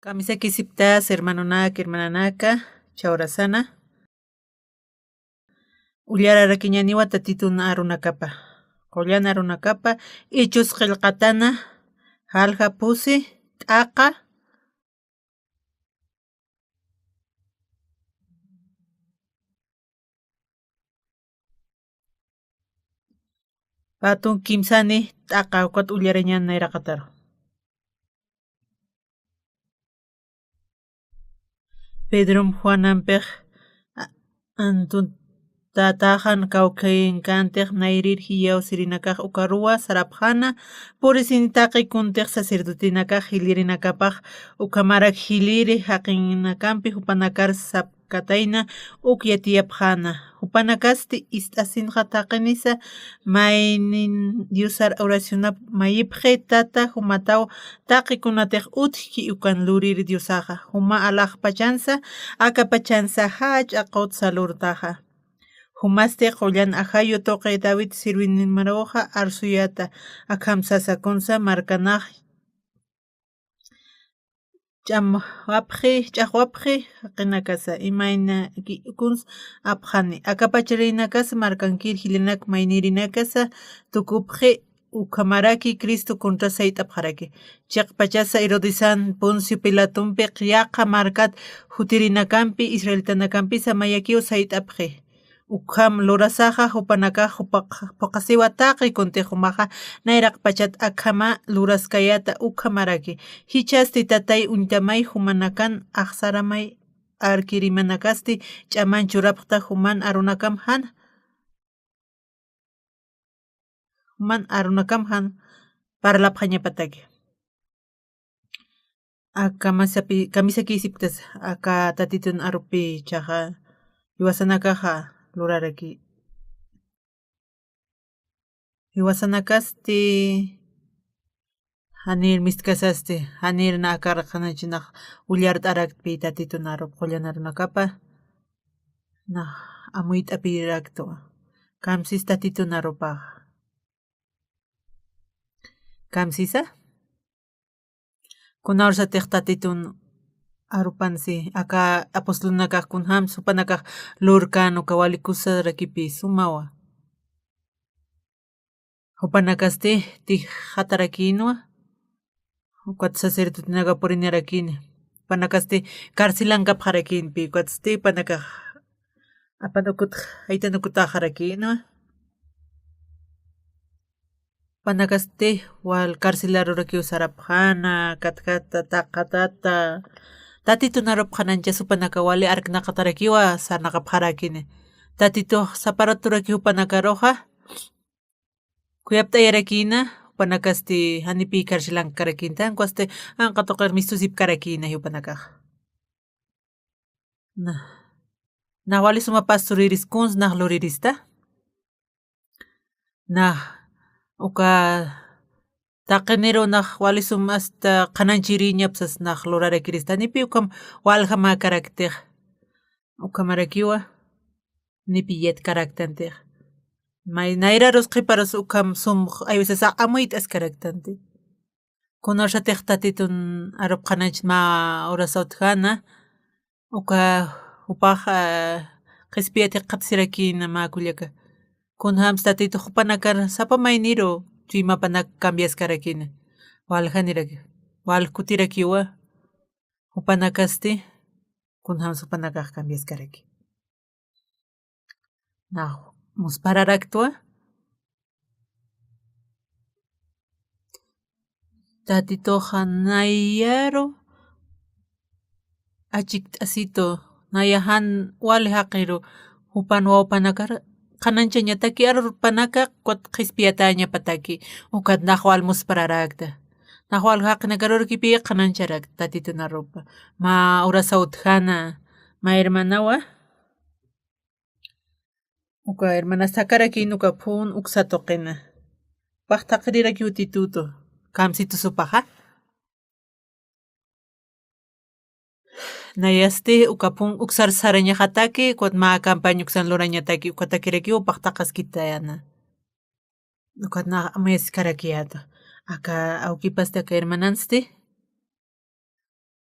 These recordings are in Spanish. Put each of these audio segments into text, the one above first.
Kamisa kisiptas, hermanonaka, hermananaka, chawrasana. Ullara rakiñaniwata tituna arunakapa. Qullana runakapa, ichus qillqatana, halqa pusi, t'aqa. Patun kimsani, t'aqa uqata ullarañana nayraqataro. Pedrom Juananpej, Antun tatajan kawkayinkantiq nayrir hiyaw sirinakaq ukarua sarapjana purisinitaqi kuntiq sacerdotinakaq hilirinakapaq ukamarak hiliri haqinakampi hupanakar sapkatayna ukya tiyapjana hupanakasti ist'asinqa taqinisa maynin Diosar oracionap mayipqi tata humataw taqikunatiq utqi ukan lurir Diosaqa huma alaq pachansa aka pachansa hach'a qutsa lurtaqa Humaste qullan ahayu toqay David sirwinimaruqa arsuyata akham sasakunsa markanaq ch'aqwapqi haqinakasa imayna kuns apqani akapacharinakasa markankir hilinak maynirinakasa tukupqi ukamaraki Cristo contra sayt'apqaraki chiqpachasa Herodesán Poncio Pilatumpi yaqa markat hutirinakampi Israelitanakampi samayakiw sayt'apqi ukham lurasaqa hupanakaq puqasiwa taqi kuntiqhumaqa nayraq pachat akhama luraskayata ukhamaraki hichasti tatay untamay humanakan aqsaramay arkirimanakasti ch'aman churapqta human arunakam hana human arunakam hana parlapqañapataki kamisa kisiptas aka tatitun arupi chaqa yuwasanakaqa luraraki yuwasanakasti hanir miskasasti hanirna akarqanachinaq ullar t'araqpi tatitun arup qullana runakapa naq amuy t'apiraktu kamsis tatitun arupaq kamsisa kunawrsatiq tatitun arupansi aka apostoluna kaqkunam supanakaq lurkan uka walikusarakipi sumawa hupanakasti tik hatarakinuwa ukwata sacerdotenaqa purinarakini hupanakasti karcilankapqarakinpi ukwatasti panakaq apanukutaq haytanukutaq harakinuwa panakasti wal carcela rurakiw sarapjana katkata taqatata tatitun arupqanancha supanaka wali arknaqatarakiwa sarnaqapqarakini tatituq saparaturakiw hupanakaruqa kuyapt'ayarakina hupanakasti hanipi carcelanka karakinta ankuasti anqatuqa mistusip karakina hupanakaq naq wali suma pastoriris kuns naq lurirista naq uka taqiniru naq wali sum hasta qananchiriñapsas naq lurarakirista nipi ukam waljama karaktiq ukamarakiwa nipi yetkaraktantiq may nayraros qiparos ukam sumuq hay veces amuy t'askaraktanti kunawshataq tatitun arupqananchis ma orasawtijana uka upaq qhispiyatiq qatisiraykina makullaka kunhamas tatituq hupanakar sapamay niru chaymapanaka cambiaskarakina waljaniraki walkutirakiwa hupanakasti kunhamas hupanakaq cambiaskaraki naq muspararaktua tatituqa nayaru achik t'asitu nayajan wali haqiru hupan wawpanakar qananchañataki arurpanaka qispiyatañapataki ukat naq wal muspararakta naq wal haqinakarurkipi qanancharak tatitun arupa ma urasawtijana ma hermanawa uka hermana sakaraki nuka phun uksa tuqina paqtaqriraki utitutu kamsitu supaqa nayasti ukapun uksar sarañaqataki ma campaña uksan lurañataki ukatakirakiwa paqtaqaskitayana ukatnaq amuy karakiyata aka awkipastaka hermanansti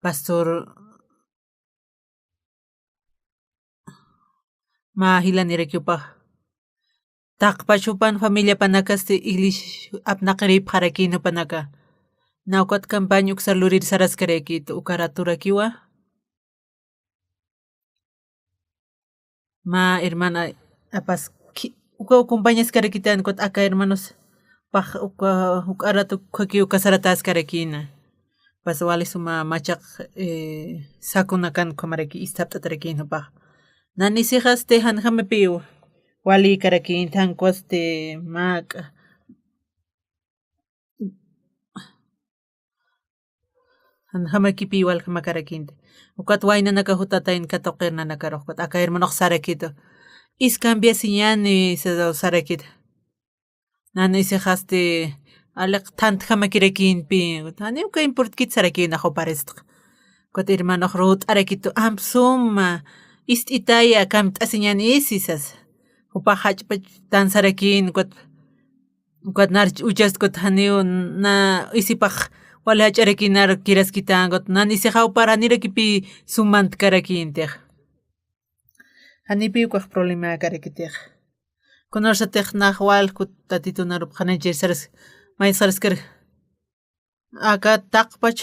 Pastor ma hilanirakyupaq taqpachupan familia panakaste iglesia apnaqrip qarakinu panaka nawkat campaña uksar lurir saraskaraykitu ukaraturakiwa ma hermana apas uka acompañas karakitan kot aka hermanos paq ukaratu qhaki ukasaratas karakina pas wali suma machaq sakuna kan qamaraki istapt'atarakina paq nanisijas tejan hamapiu wali karakin tan koste mak hamakipi wal makarakinti ukat waynanaka hutatain katoqirnanaka roqpat aka hermanoq sarakito iskambia siñani sarakita nanisijas aliq tant hamakirakinpi tani uka importkit sarakina hoparestq kot hermanoq rut'arakito suma ist'itaya kam t'asiñani isisas upaq hach'pach tan sarakin ukat nar uchastkut haniw na isipaq wali hach'arakinar kiraskitan kot nanisija uparanirakipi sumanta karakintiq hanipi ukaq problema karakitiq kunarsatiq naj walku tatitunarup qananchis saras may saraskar aka taqpach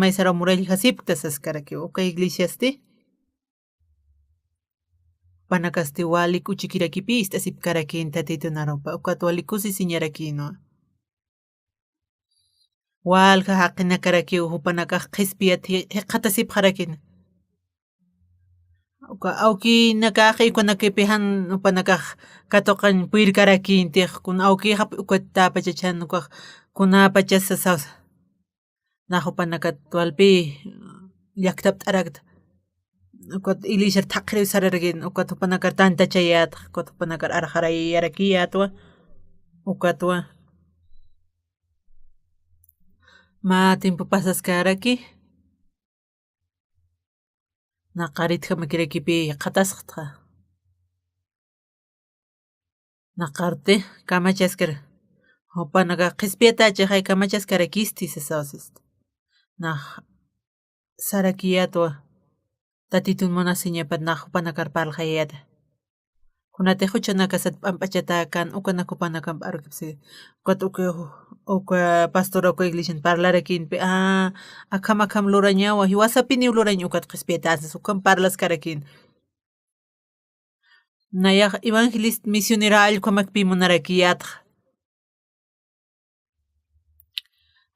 maysar amuraylla hasipta saskaraki uka iglesiasti panakasti wali kuchikirakipi istasip karakin tatitunarupa ukat wali kusi siñarakino walqa haqinakaraki hupanakaq qhispiyati qhatasip qarakina uka awkinakaq ikunakipi han upanakaq katoqan puirkarakintiq kun awkiqa ukata pachachan ukaq kunapachas saws naj upanaka tualpi llaqtapi t'arakta ukat iglesia thaqri sararkin ukat upanakar tantachayataq ukat upanakar arqarayyarakiyatwa ukatwa ma tiempo pasaskaraki naqarit hamakirakipi qatasqta naqarti kamachaskar upanaka qhispiyatacha hay kamachaskarkisti sasawsista naj sarakiyatwa tatitun munasiñapa naj upanakar parlaqayata kunatiq huchanaka p'amp'achata kan ukanaka upanaka p'arukipsi ukat uka pastora uka iglesian parlarakinpi akhamakam lurañawa wasapini luraña ukat qhispiyatatas ukan parlaskarakin nayaq evangelista misionero allqu hamakpi munarakiyataq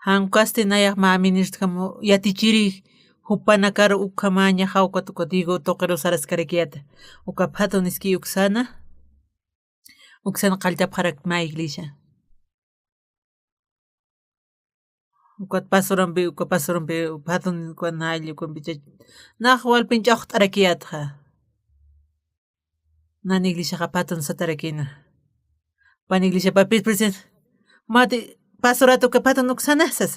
hankasti nayaq maminirkamu yatichirik hupanakar ukamaña hawkat uka Diego Toquero saraskarikiyata uka phatun niski uksana qalltap qarak ma iglesia ukat pastorampi phatun kunalli ukanpi naj walpinchaq t'arakiyatqa nana iglesiaqa phatun satarakina pan iglesiapapis presidente mati pastorato phatun uksanasas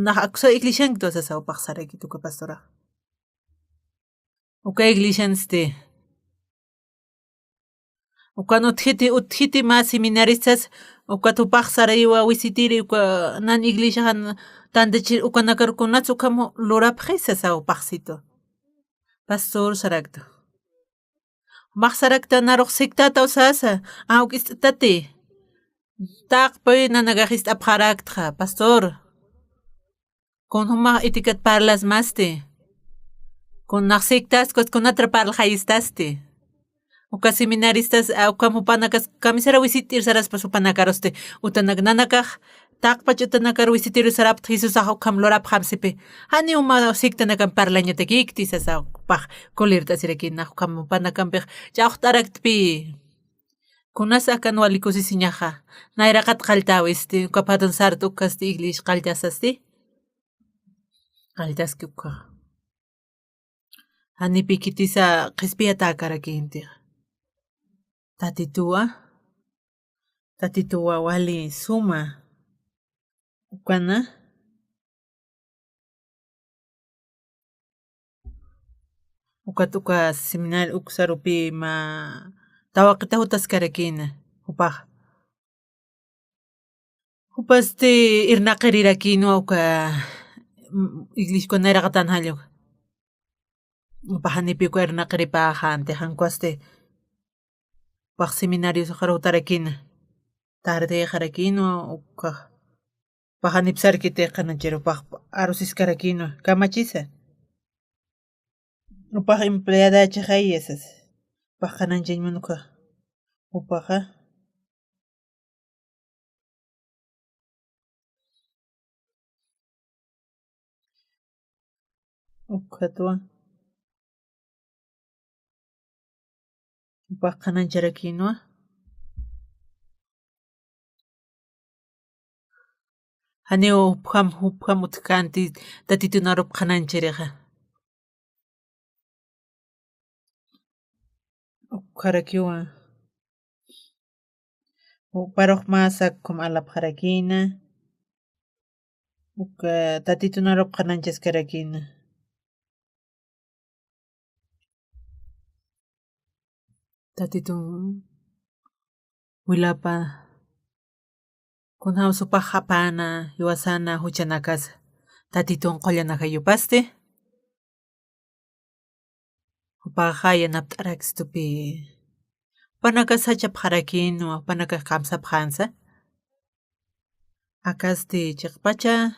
naj akusha iglesianki tosas upaq sarakita uka pastora uka iglesianste ukan uthiti mas seminaristas ukat upaq saraywa wisitiri uka nana iglesiaqa tantachir ukanakarkunachu ukamu lurapaq sasa upaqsito pastor sarakta maq sarakta naruq sectata usasa awk'ist'atati taqpi nanakaq ist'apqarakta pastor kun humaq itikat parlas masti kun naj sectas kunatra parlaqayistasti uka seminaristas ukamu panakas kamisara wisitir saraspas upanakaroste utanak nanakaq taqpach utanakar wisitiru sarapta Jesusaqa ukam lurapaq hamsipi hani uma sectanakan parlañatakikti sasa paq kulirt'asirakina ukamu panakanpiq ch'awq t'araktpi kunasa kan wali kusisiñaqa nayraqat qalltawisti uka phatun sarta ukasti iglesia qalltasasti qalltaski uka hanipi kitisa qhispiyata karakintiq tatituwa wali suma ukana uka seminario uksarupi ma tawaqita hutaskarakina upaq upasti irnaqirirakina uka English ko narakatan halyo. Pahanipi ko erna karipahan te hankuaste pak seminario sa karo tarakina. Tarde karakino uka pahanip sarkite kanachero pak arusis karakino kamachisa. Upah empleada chahayesas. Pak kananjin munuka. Upaha. Ukatwa. Upah kananjarakino. Haneo upam utkanti tatitunarup kananchereha. Ukarakiwa. Uparok masak kum alap harakina. Uka tatitunarup kananches karakina. Tatitun wilapa kunhaw supahapana yuasana huchanakas tatitun qollanaka yupaste upahaya napt'arakstupi panaka sachap harakin o panaka kamsap hansa akaste chiqpacha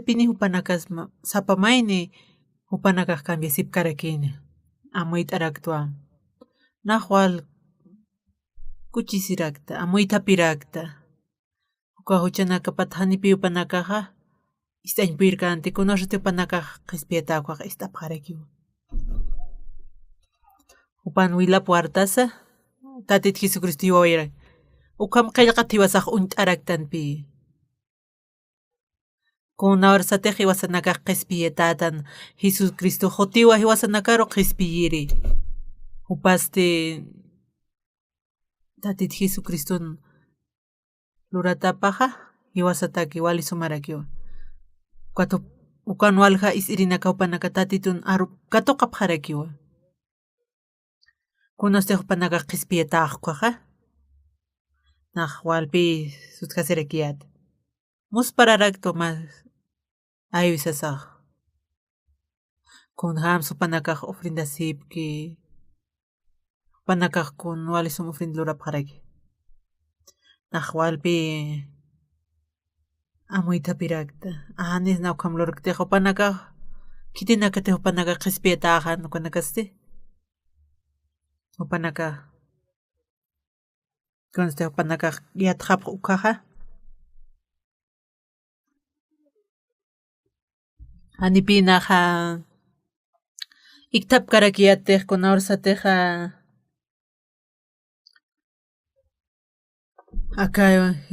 pini upanakas sapamaini upanaka cambiasip karakini amuit araktua nahwal kuchisirakta amuitapirakta uka huchanaka pathanipi upanakaja istañpirkanti kunoshte upanakaj qispiatakuaj istapjarakiwan upan wilapu artasa tatit Jesucristo yuwawayra ukam qillqati wasaq unt'araktanpi kunawrsataj hiwasanakaj qispiyatatan Jesucristo hutiwa hiwasanakaro qispiyiri upaste tatit Jesucristo luratapaja hiwasataki wali sumarakiwan ukan walja isirinaka upanaka tatitun arup katoqa pjarakiwan kunaste upanaka qispiyataqkuaja naj walpi sutkasirakiyat muspararakto mas aywisasaq kunham supanakaj ofrenda sipki upanakaj kun wali sum ofrenda lurapjaraki naj walpi amuytapirakta anis nawqam luraqtiqa upanakaj kitinakatej upanaka qispiyataqa nukunakaste upanaka conste upanaka yatqapqa ukaja anipinaja iktap karakiyatej kunawrsateja aka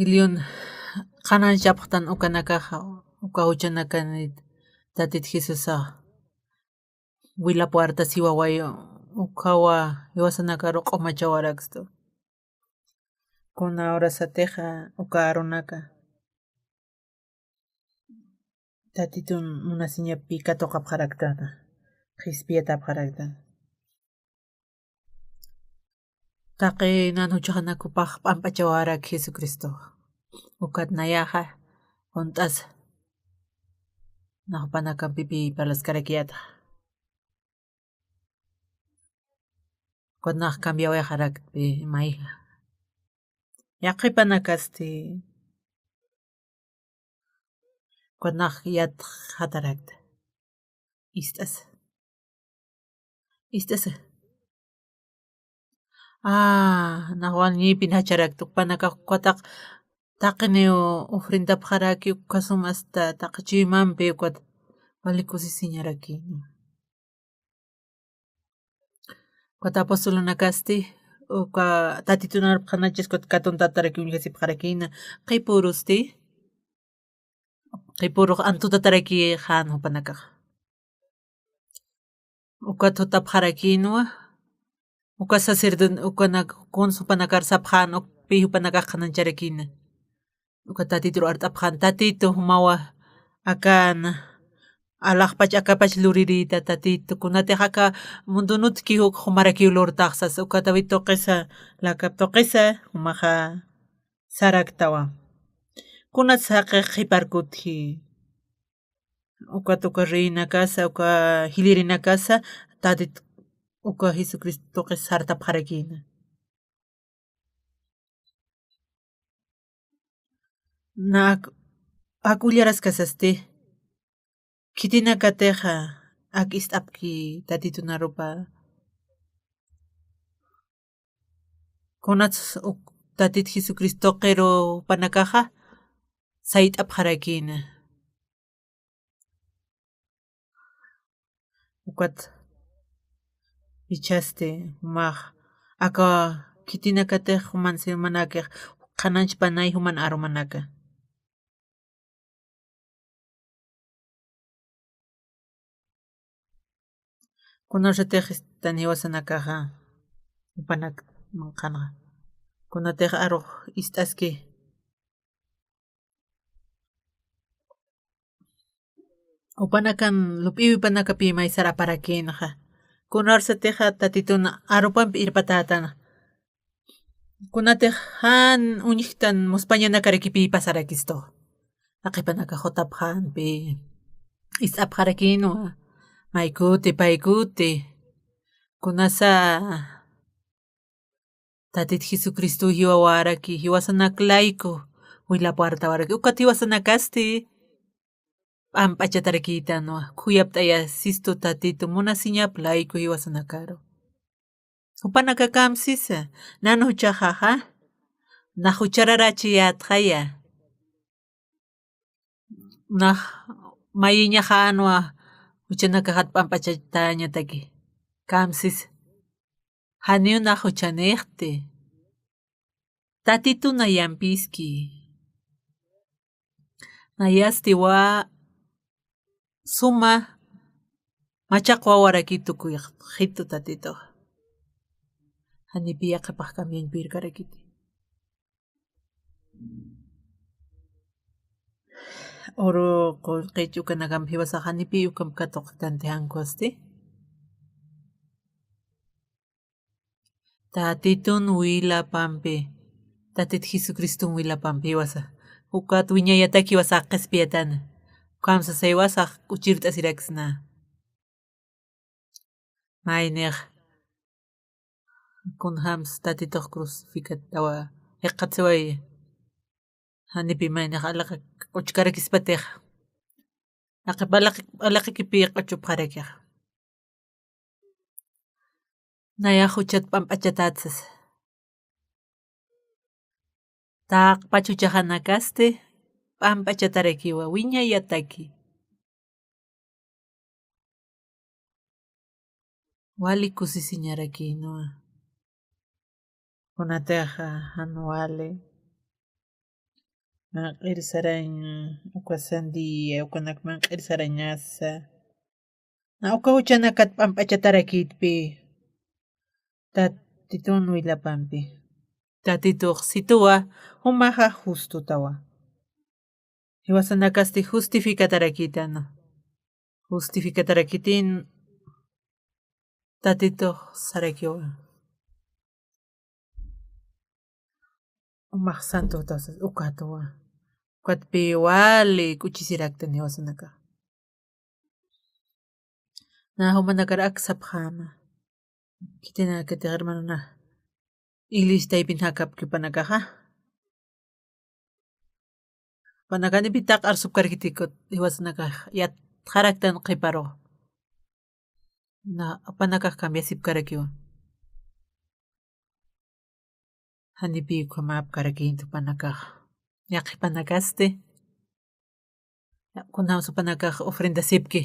ilion qanan chapqtan ukanakaja uka huchanakanit tatit Jesusaq wilapu arta siwawayo ukawa hiwasanakaro q'umachawaraksto kunawrsateja uka runaka tatitun munasiñapi katuqapqaraktana qispiyatapqarakta taqi nanuchajanakupaq p'ampachawarak Jesucristo ukat nayaja junt'as najpanaka pipi parlaskarakiyata kunaj cambiawayajarakpi mayja yaqipanakaste kunaj yatqatarakta ist'asa najwan ñipin hacharakta upanaka ukataq taqineo ofrendapjaraki ukasum hasta taqa chiwimampi ukata valikusiñaraki ukata apostolunakaste uka tatitunarup qanachis katuntataraki uñasipqarakina qipurusti qipuruq antutataraki han upanakaq uka tutapqarakinuwa uka sacerdote ukanaka konsupanakar sapqhan ukpi upanakaq qanancharakina uka tatituru art'apqhan tatitu humawa akana alaqpach akapach luririta tatitu kunatij aka mundunutki huk humarakiw lurtaqsas ukatapi tuqisa lakap tuqisa humaqa saraktawan Kunatsaqa qhiparkuthi uka tuka rina kasa uka hilirina kasa tatit uka Jesucristoqa sartapaqarakina. Na akullaras kasaste kitina kateqa ak'ist'apki tatitunarupa kunats tatit Jesucristoqero panakaqa sayt'apqarakina ukat ichaste humaq aka kitina kateq human simanakiq qananch panay human arumanaka. Kunaratiq niwasanakaqa upanak manqanqa kunatiq aruq ist'aski upanakan lup'iwi panakapi maysara aparakinqa kunarsatiqa tatituna arupanpi irpatatana kunatiq han uñiqtan muspañanakarikipi pasarakisto aqipanaka hutapqanpi is'apqarakinuwa maykuti paykuti kunasa tatit Jesucristo hiwawaraki hiwasanaklayku willapartawaraki ukat hiwasanakasti p'amp'achatarakitanuwa khuyapt'aya sistu tatitu munasiñaplayku hiwasanakaru upanaka kamsisa nana huchajaja na huchararachiyatqaya na mayuñajanuwa huchanakaqa p'amp'achatañataki kamsis haniuna huchaniqti tatituna yampiski nayastiwa suma machaqwa waraki tukuyaq qhitu tatituqa hanipi yaqipaq kamyanpirkarakiti oro qullqichu kanakampi hiwasaq hanipi ukam katuq kantihankusti tatitun willapampi tatit Jesucristun willapampi hiwasaq ukat wiñayataki hiwasaq q'ispiyatana kamsas hiwasaq uchirt'asirakisna mayniq kunhamas tatituq crucificatawa hiq'atsiway hanipi mayniq alaqa uchkarakispatiq alaqikipi q'uchupaqarakiq naya huchat p'amp'achatatsas taq pachuchajanakaste p'amp'achatarakiwa wiñayataki wali kusisiñarakinuwa kunatiqa wali manq'irisaraña uka sandia ukanaka manq'irisarañasa na uka huchanaka p'amp'achatarakitpi tatitun willapampi tatituq situwa humaqa justutawa hiwasanakasti justificatarakitana justificatarakitin tatituq sarakiwa umaq santutas ukatuwa ukatpi wali kuchisirakta niwasanaka na humanakara aksapqama kitina katiq hermanuna iglesitaypi hakapki panakaqa panakanipi taq arsupkarkitiku hiwasanaka yatqaraktan qiparuq na panakaq cambiasipkarakiwa hanipi ukhamapkarakintu panakaq yaqi panakaste kunaman supanakaq ofrendasipki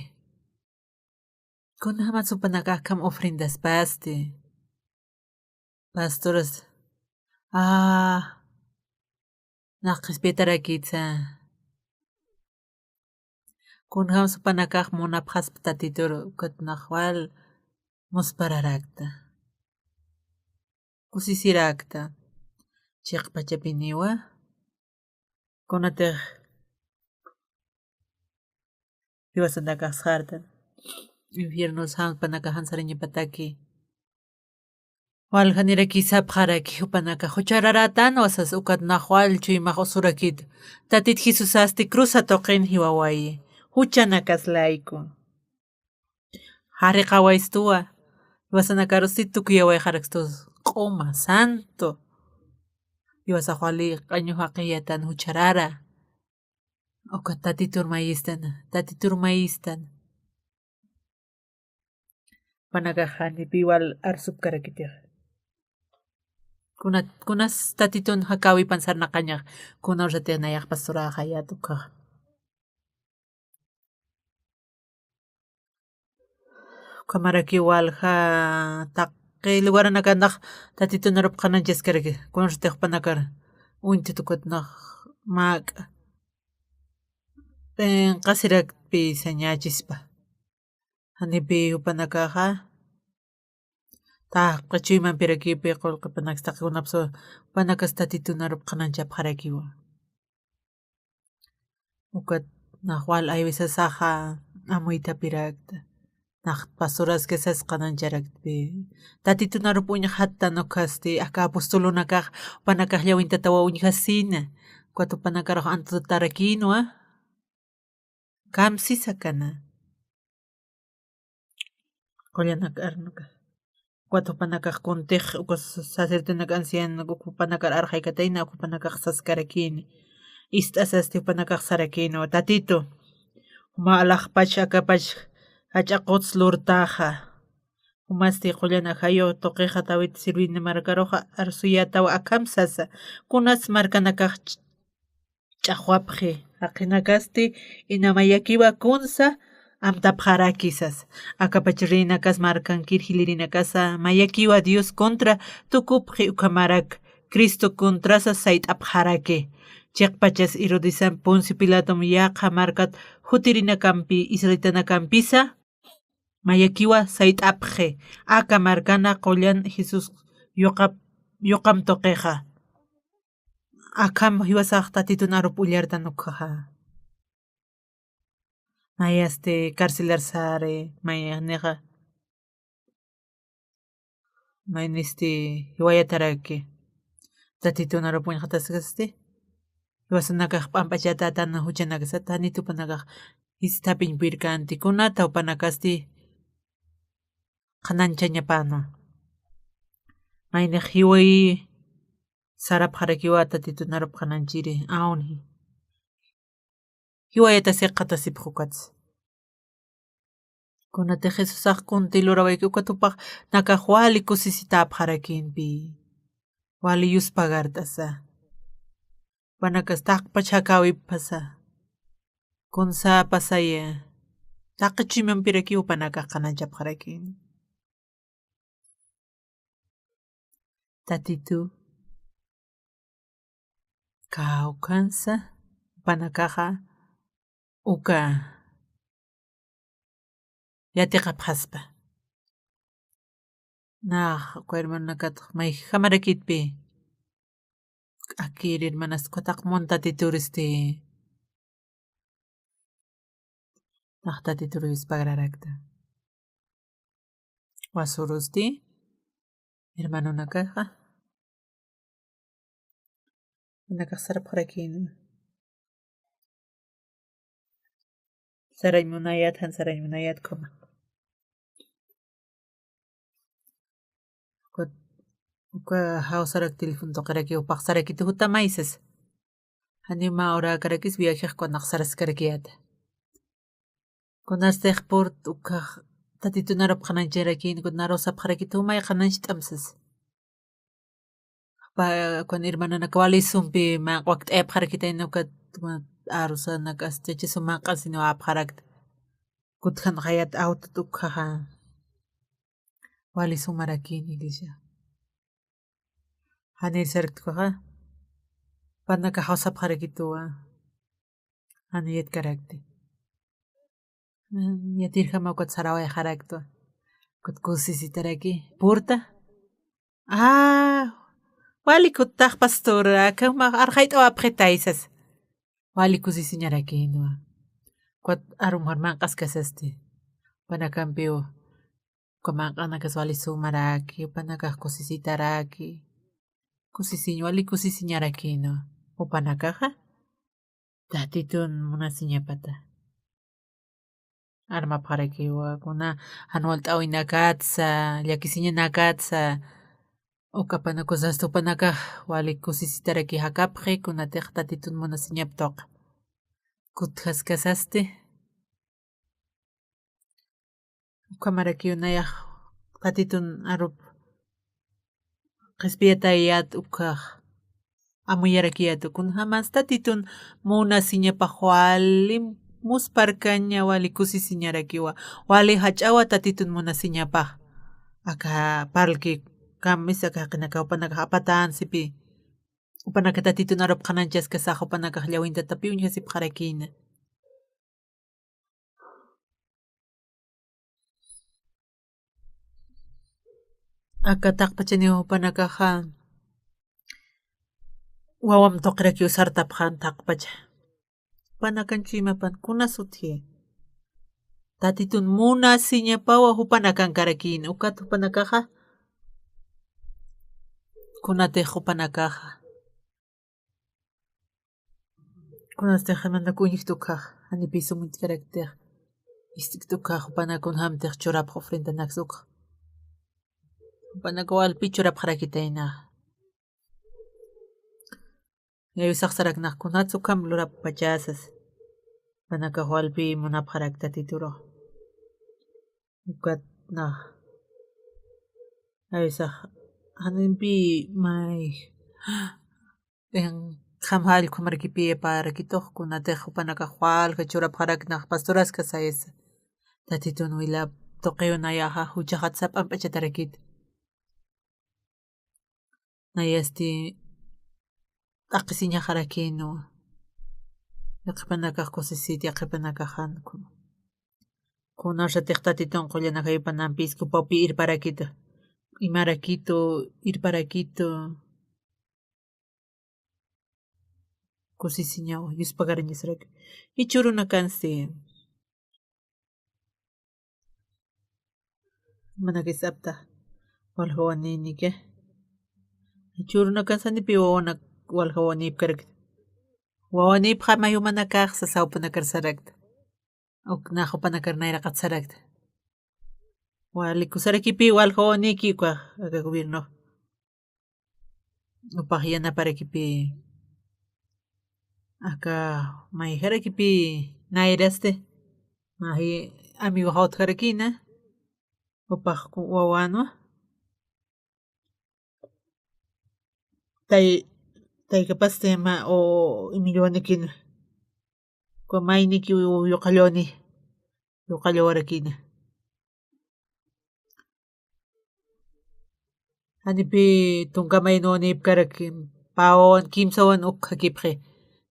kunaman supanakaq kam ofrendaspasti pastoras na q'ispiyatarakitsa kunhaman supanakaq munapqaspa tatituru ukatunaq wal muspararakta kusisirakta chayqa pachapi niwa kunatiq hiwasanakaq sartan infiernos hampanaka hansarañapataki Walhanira kisap haraki upanaka huchararatan wasas ukat nahual chuimaj osurakit. Tatit Jesusasti cruza toqin hiwawayi. Huchanakas laiku. Hari qawaistua. Iwasanakarusitu kuyaway harakstus. Qoma santo. Iwasahuali qañu haqiyatan hucharara. Ukat tatitur mayistan. Panaka hani piwal arsup karakitih. Kunas tatitun hakawi pansar na kanya kunaw sa tinayak pastura kaya tuka. Kamaraki wal ha takay lugar na kandak tatitun narup kanan jeskaragi kunaw sa tiyak panakar unti tukot na mag kasirak pi sanyajis pa. Hani pi upanakaha qachuy man pirakipi qolqa panakstakunapso panakas tatitun narup kanan jap harakiwa. Ukat nahual aywisasaja amuyta pirakta. Pasuras que esas kanan jarakpi. Tatitun narup uña hatta no kasti aka apostolunakaj panakaj llawinta tawa uñjasina. Kuatu panakarajo anto tarakinua. Kamsisa kana. Qollanak arnuka. Kuatu panakaj kuntej ukos sacerdote anciano panakar arjaykatayna panakaj saskarakini. Istasasti panakaj sarakino. Tatito. Ma alajpach akapach achaqots lurtaja. Umasti qullana hayo toqeja tawit sirvina markaroja arsuyatawa akamsasa. Kunas markanakaj ch'aqwapji. Aqinakasti inamayakiwa kunsa amtapjarakisas. Akapach rinakas markankir hilirinakasa mayakiwa Dios contra tukupji ukamarak. Cristo contrasa sait apjarake. Chekpachas irodisan Poncio Pilatom yaqa markat hutirinakampi israelitanacampisa mayakiwa sait apje aka markana qollan Jesus yoqam toqeja akam hiwasaq tatitun arup ullartanukaja mayaste carcelar sare mayaneja maynesti hiwayataraki tatitun arup uñaqtasqasti Iwasanakaj pampachatatan huchanakasa tanitu panakaj istapin pirkanti kunata upanakasti qananchañapana. Maynej hiway sarap harakiwata titunarup qananchiri awni. Hiwayata siqata sipqukats. Kunata Jesusaq kunti lurawayki ukatupaq nakaj wali kusisitap harakinpi. Wali yuspagartasa. Panakas taqpach hakawi pasa. Kunsa pasaya. Taqachiman piraki upanakaq qananchap harakin. Tatitu. Kaukansa. Upanakaqa. Uka. Yatiqa phaspa. Hermanakat may hamarakitpi. Akir hermanas kotak monta tituristi. Titurius pagrarakta. Wasurusti. Hermano nakaja. Nakasarap harakin. Saray munayat koma. Uka hausarak telefon toqaraki upaq saraki tuhutamaisas. Hanima ora karakis viajeq konaqsaras karakiyata. Konastej port ukaq tatitunarap qanancharakin kunarosap qaraki tuhumay qananchit'amsas. Kon hermananaka walisumpi maqwak t'ep qarakitayna uka arusanaka chachisumaqan sino apqarakta. Kutjan hayat auto tukhaja. Walisumarakin iglesia. Hanir sarktukaja. Panaka hausap harakitua. Haniyat karakti. Yatirjama ukat saraway haraktua. Kut kusisitaraki. Purta. Wali kutaq pastora. Kama arjayt o apjetaisas. Wali kusisiñarakinua. Kuat arumharmanqas kasasti. Panakampiu. Ukamanqanakas wali sumaraki, upanakaq kusisitaraki, wali kusisiñarakino, upanakaqa tatitun munasiñapata. Armapaqarakiwa kuna Anual t'awinakatsa, llakisiñanakatsa, ukapanakusasta upanakaq wali kusisitaraki hakapqi kunatiq tatitun munasiñaptoqa. Kutqaskasasti ukamaraki tatitun arup qhispiyatayat ukaq amuyarakiyatu kun hamas tatitun munasiñapaq wali musparkaña wali kusisiñarakiwa wali hach'awa tatitun munasiñapaq aka paralki kamisa kaqinaka upanaka apatansipi upanaka tatitun arup qananchaskasaq upanaka llawintata piuñhasip qarakina. Aka taqpachani upanakaqa wawaman tuqirakiwa sartapaq taqpacha. Upanakanchu imapan kuna suti. Tatitun munasiñapawa upanakankarakina ukata upanakaqa kunatiq upanakaqa. Kunastiq mantak uñiq tukaq anipi sumiti karaktiq istik tukaq upanakuna hamtiq churapaq ofrenda naksuqa. Upanaka walpi churapaq rakitayna. Yayusaq saraknaqkunatsu kam lurapachasas. Upanakaq walpi munapaq tatituruq. Ukatna yayusaq haninpi may qam allqu markipi aparakituq kunatiq upanakaq walqa churapaqaraknaq pastorasqa sayas tatitun wilap tuqiyunayaqa hucha qatipaq p'achata rakit. Nayasti t'aqisiñaqarakinu llaqipanakaq kusisiti llaqipanakaq hank'u. Kunaratiq tatitun qullanaqa pisqu pawpi irparakitu imarakitu irparakitu kusisiñawan yuspakarañasraki ichu runa kansi mana kisapta walhawaniniqa ichu runa kansanipi walhawanip karka wawanipqa mayu mana kaq sasa upanakarsaraqta naq upanakarnayra qatisaraqta walikusarakipi walhawaniki kaq aka gobierno upaq yanaparakipi aka mayjarakipi nayraste may amigo hawt'qarakina upaq wawanwan taykapaste o Emiliowanikina mayniki yuqalluni yuqallawarakina anipi tunkamaynu nipkaraki pawawan kimsawan huk hakipqi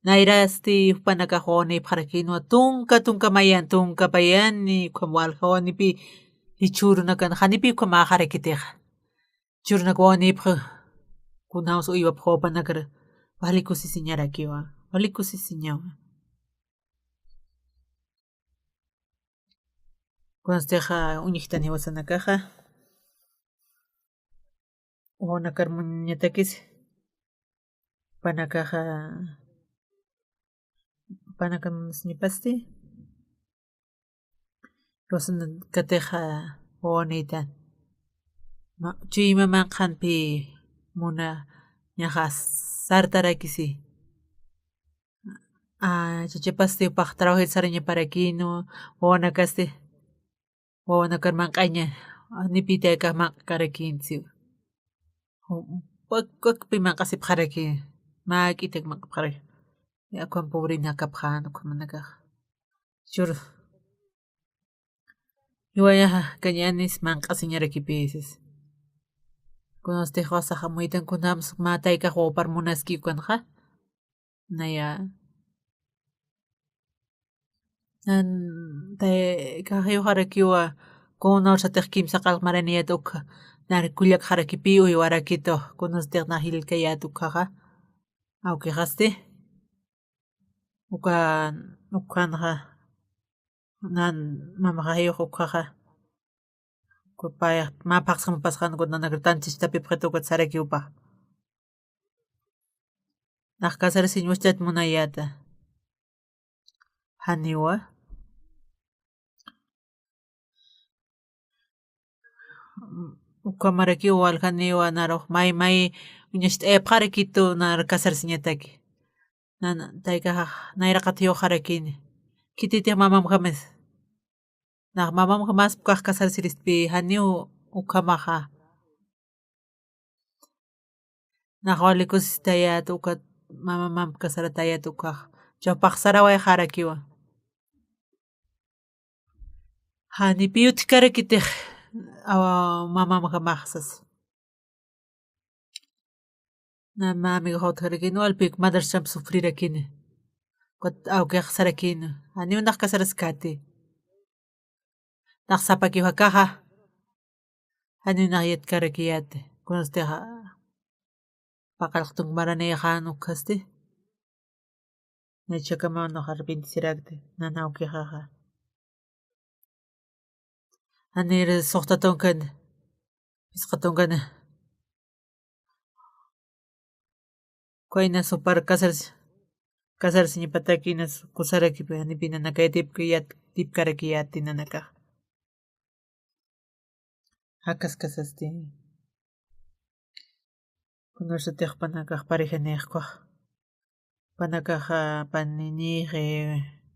nayrasti upanakaq wawanipaqrakinuwa tunka mayan tunkapayani walhawanipi ichu runa kan qanipi maqarakitiqa ichu runaka wawanipaq kunawan uywapaq wawanakar wali kusisiñarakiwan wali kusisiñawan kunastiqa uñiqta niwasanakaqa wawanakarmunñatakis upanakaqa upanakanmusñapasti katiqa wawanita chay imaman qanpi muna ñaqa sartarakisi chachapasti upaq trabajayta wawanakaste wawanakarmanqaña nipitayqa maqkarakinchik wakpi manqasip qaraki mak'ita manqaparaki yakuwan pobrina kapqan ukhamanakaq chur Iwayaqa kañanis manq'asiñarakipisis kunastiq wasaq hamuytankunamus mataykaq wawapar munaskiku kanqa naya kaqyuqarakiwa kunawsatiq kimsa q'almaraniyata ukha narikullaqharakipi uywarakituq kunastiq nahilkayat ukhaqa awqiqasti ukhanqa nan mamaqayyuq ukhaqa Kupaya mapaqsan pasqan kunanakartanchis tapipqita ukat sarakiupa. Naq kasarsin usted munayata. Haniwa. Ukamarakiwa walhaniwa naruq may uñashta epqarikitu nar kasarsiñataki. Nana tayqa nayraqatiyo qarakini. Kititiq mamam qamis. Naq mamam qamas kaq kasarsirispi haniw ukamaqa. Naq walikusis tayat ukat mamam kasara tayat ukaq. Chawpaq saraway qarakiwa. Hani piyuti karakitiq mamam qamaqsas. Na mami qawtqarakini walpik madrasap sufrirakini. Kot awqiq sarakini. Haniw naq kasaraskati. Naq sapakiwa kaqa. Haniw naq yatkarakiyati. Kunastiqa paqalqtung maraniyaqan ukasti. Nechakama no arrepentisirakti. Nana awqiqaqa. Hanir suqtatunkan. Pisqatunkana. Kuayna supar kasarsiñipatakinas kusarakipi hanipina nakay tipkarakiyati nanakaq. Hakas kasasti. Kunarshatiq panakaq pareja niqkuq. Panakaq paniniqi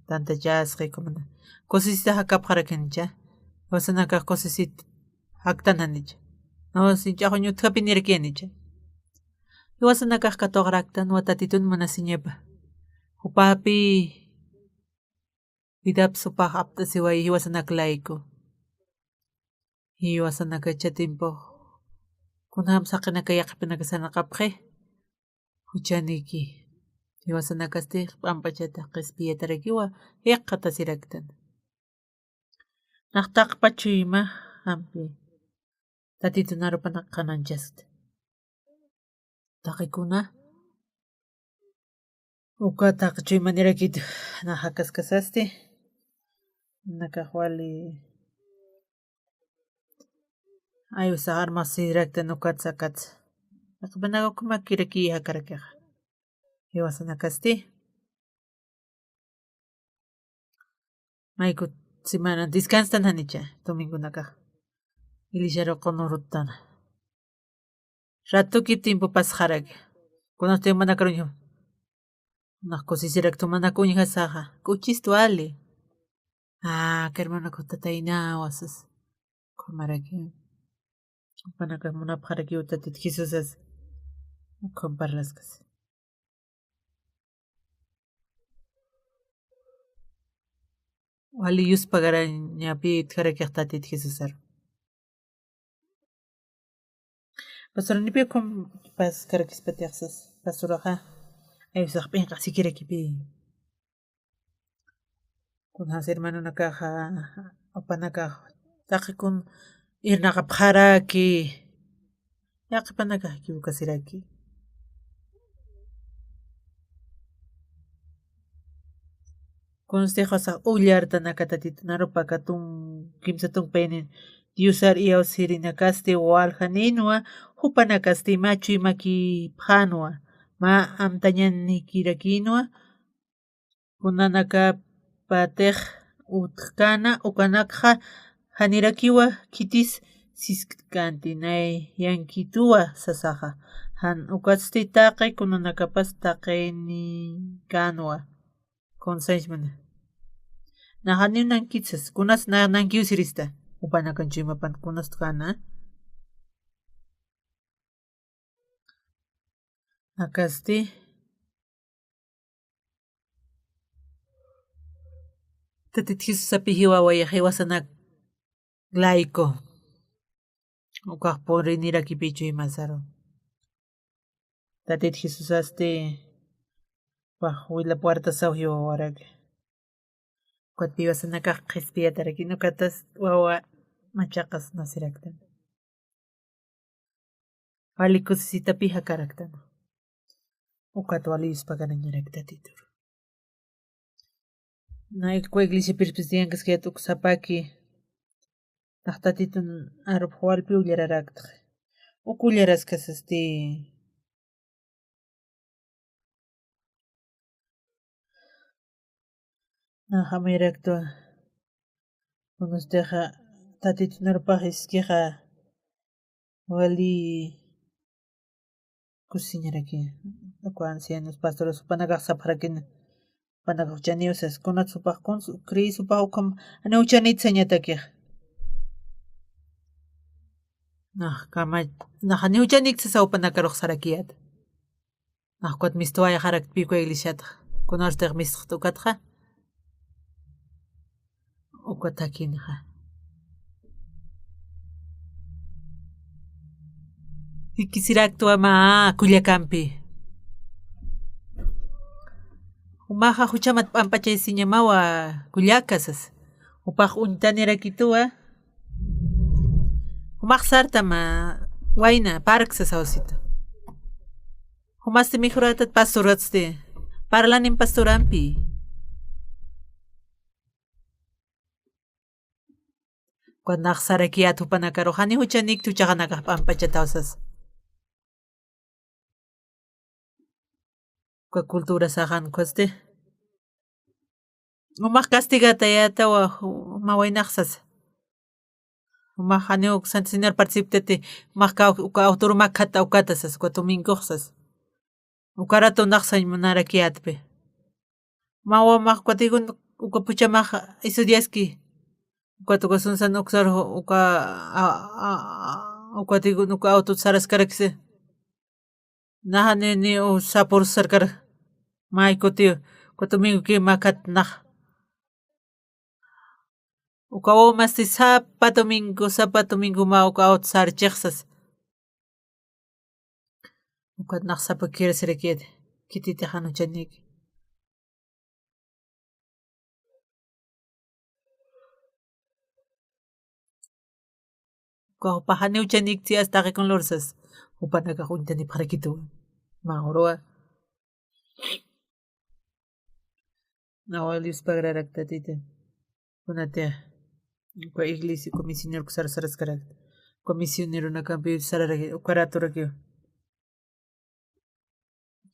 tantachasqi kumana. Kusisitaqa kapqarakanicha. Wasanakaq kusisit haqtananicha. No sinchaqa ñutqapi nirkiyanicha. Wasanakaq katuqraqtan watatitun manasiñapa. Upapi vidapas upaq aptasiway hiwasanaqlayku. Hiwasanaka chatimpo. Kunam saqinaka yaqipinaka sanaqapqi. Huchaniki. Hiwasanakasti pampachata qispiyatarakiwa hiqatasiraqtan. Naqtaq pachuyma hampi. Tatitunarupanak qananchasta. Taqikuna. Ukata chuymanirakitu. Na hakas kasasti. Nakaq wali. Ayusa armasiraktan ukata sakatsa. Naqpanaqa kumakirakiya hakarakaqa. Hiwasanakasti. Mayku semana descanstan hanicha. Domingunakaq. Ilisharu qunurutana. Ratuki tiempo pasqaraki. Kunasti manakaruñu. Naq kusisiraktu manakuña hasaqa. Kuchistu ali. Kermanakuta taynawasas. Kumaraki. Panaka munapqaraki utatit Jesusas. Comparlaskas. Wali yuspagarañapi itqarakiqtatit Jesusar. Pasoranipi pas karakispateqsas. Pasuraqa ayusaq p'inqa sikirakipi. Kunas hermanunakaqa upanakaq taqikun irnaqa pharaki. Yaqipanakaq equivocasiraki. Kunstiqasa ullartanaka tatitunarupa katun kimsatun penin. Diosar iawsirinakasti walhaninwa hupanakasti machuy maki phanwa. Ma amtañanikirakinwa. Kunanaka pateq utkana ukanakqa hanirakiwa kitis siskantinay yankituwa sasaqa. Han ukasti taqay kunanakapas taqayni kanwa. Consejmana. Nahani nankitsas. Kunas nankiusirista. Upanakanchuymapan kunas kana. Akasti. Tatit Jesusapi hiwawaya hiwasanak laiko. Ukaq purinirakipi chuymasaro. Tatit Jesusasti wila puerta sawhiwa waraki. Kuatpi wasanakaq qispiyataraki nukatas wawa machaqas nasiraktan. Wali kusisitapi hakaraktan. Ukat wali yuspaganañarakta titur. Na iglesia perspestiankas que sapaki Naqtatitun arup hualpi ullararaqtaq. Ukullaraskas nahamiraqtua unusteqa tatitunarpaq iskiqa wali kusiñaraki uku ancianos pastores upanakaq sapharakin upanakaq uchaniusas kunata supaqkunsu creisupaq ukam ana uchanitsa ñatakiq ni uchaniksasa upanakaruq sarakiyata naqquat mistuwaya qarak pikwa iglesiata kunartaq mistaq ukatqa uka takinaqa Ikisiraqtua ama kullakampi umaqa huchamat p'ampachay siñamawa kullakasas upaq untanirakitua umaq sartama wayna parksas awsita humasti mejuratat pastoratste parlanin pastorampi kuanaq sarakiyat upanakaruq hani huchaniktu chaqanakaq p'ampachata awsas cultura sajan kuaste umaq castigata yatawa mawaynaqsas umaq haniuk Santo Señor participtete umaq uka autorumak khata ukatasas uka domingoqsas ukarato naqsay munarakiyatpi mawamaq kuatigun uka puchamaq estudiaski ukatuka sunsan uksar ukatigun uka auto saraskaraqsi nahani sapor sarkar maykutio domingo ki makat naq uka masti sapa domingo ma uka auto sarchiqsas uka naq sapa kirsirikit kititi hanuchanik uka upahani uchanik tias taqikun lorsas upanaka untani parakitu mahurua Nawalius pagrarakta tita kunatia uka iglesia comisionero saraskaraq comisionero nakampi sararaki ukaraturaki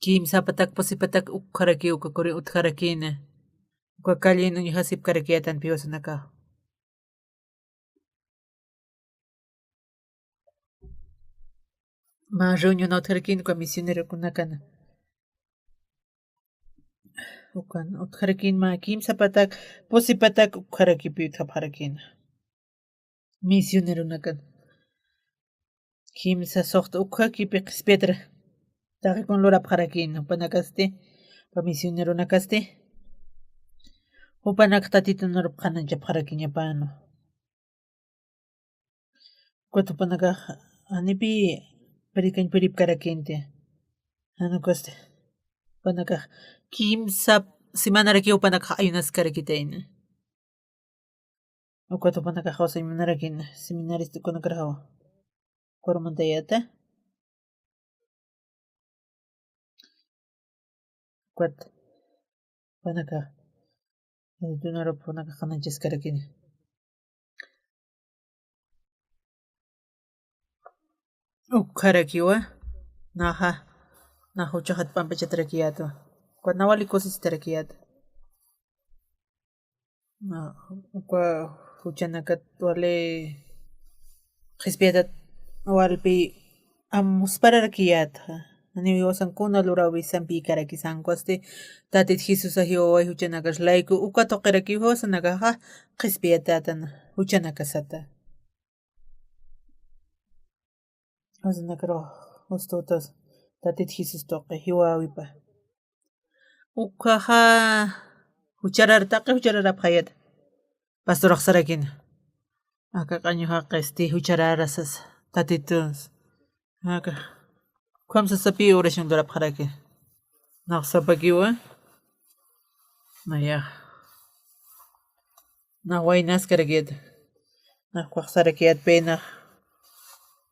kimsa patak pasipatak ukharaki uka kuri utharakina uka kallinu hasip karakiyatan piwasanaka ma reunión utharakina comisionero kunakana ukan utkharakin ma kimsa patak posipatak ukharakipi uthaparakina misionero nakan kimsa soqta ukhakipi qispetra taqikun lurapqarakina upanakaste pa misionero nakaste upanak tatitunarp qananchapqarakiñapano kutupanakaq anipi pirip karakinte hanukaste upanakaq kimsa semanaraki upanakaq ayunaskarikitayna ukata upanakaq kawsaymunarakina seminaristukunakarqawa Cormantayata ukat upanakaq tunarup upanakaq qananchaskarikina ukharakiwa naha uchahat pampachatrakiyato nawali kosisitarakiyata uka huchanakat wale qhispiyata walpi amuspararkiyata ani wasankuna lurawi sampi karaki sankuaste tatit Jesus ahiwaway huchanakash layku uka toqiraki wasanakaqa qhispiyatatan huchanakasata wasanakaro ustutas tatit Jesus toqi hiwawipa ukaqa huchararapqayata pastoraq sarakina aka qañuhaqa huchararasas tatitus aka Kamsasapi oración durapqaraki naqsapakiwa naya nawaynaskarakiyata naqwaqsarakiyata pena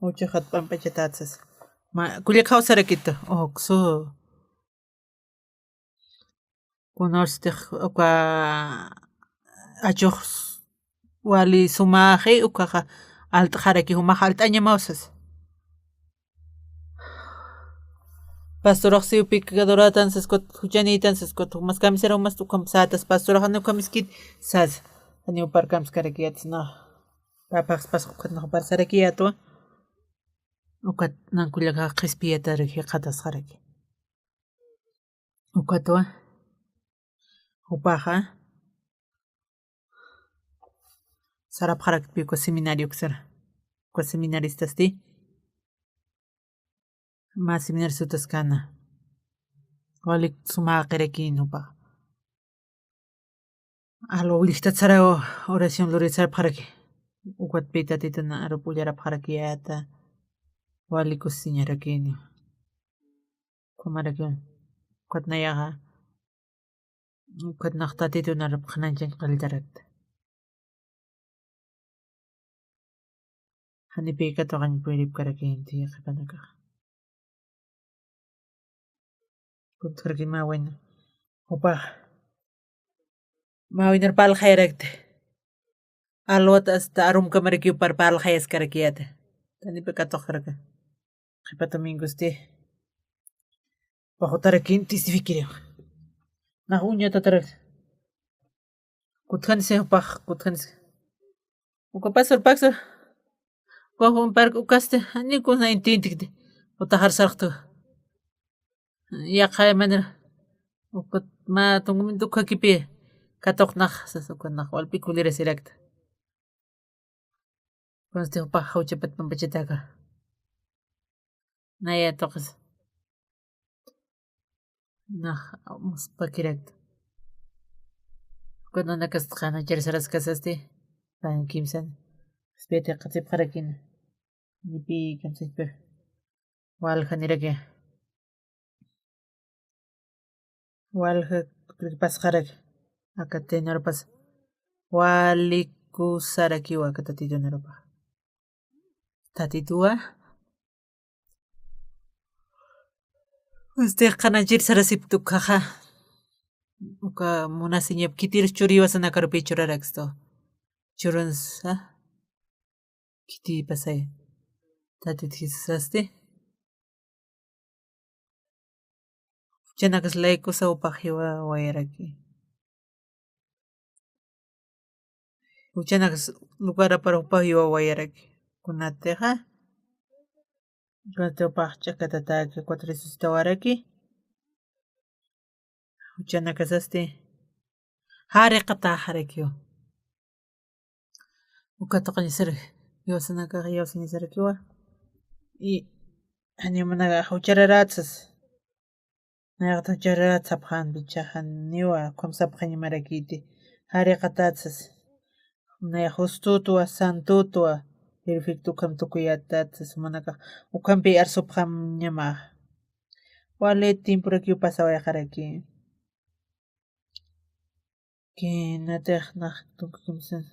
uchahat pampachatatsas kullakawsarakita oqsu kunarstiq uka achuq wali sumaje ukaja alt jaraki humaja altaña mausas. Pastoraxi picadoratan sescot huchanitan sescot mas camisera mas tu kamsatas pastorajano kamiskit sas ani upar kamskarakiats na papax pas ukat na par sarakiato ukat nan kullaga qispiata riki qatas jaraki ukatwa upaja sarap jarak piko seminario ksara ko seminaristas ti mas seminaristutas kana walik sumaqiraki upaja alo wilitatsara oración lorizar jaraki ukat pita tituna aropullara jarakiata wali kusiñarakini kumaraki ukat nayaga ukat naqtatituna qananchan qildarakta hanipika toqan puirip karakinti qipanaka kutkarki mawin upaj mawinar palqayrakta alwat hasta arum kamaraki upar palqayas karakiyata tanipika toqarka qipa domingos ti pajutarakin tisifikiri na uñata tarak kutjanse upaj kutjanse ukapasar paksar Kung park ukaste ani kuna intintikte utajar sarqtu yaqa manera ukut ma tungmin dukha kipi katoqnaq sasukunaq walpi kulira sirakta konste upa hauchapat pampachitaka naya toqas naq muspakirakta kuno nakas qana charsaras kasaste pan kimsan spete qatip qarakina nipi kamsayper walja niraki walja pasqarak akatenarupas walikusarakiwa katatitunarupa tatitua usted qanachir sarasip tukaja uka munasiñap kitir churiwasana karupi churaraxto churunsa kiti pasay tatithisaste chanakas laykusa upajiwa wayaraki uchanakas lugar para upajiwa wayaraki kunateja Rate upaj chakatataki cuatrisista waraki uchanakasaste hariqata harakiwa ukatoqañasar yawsanaka yawsañasarakiwa y animanaga huchararatsas nayaqta huchararatsapan bichajan niwa qumsapaqañamarakiti hariqatatsas naya justutwa santutwa perfectukam tukuyatatsas manaka ukampi arsupqam ñama wale timpuraki pasawayaqaraki kinataq naq tukimsan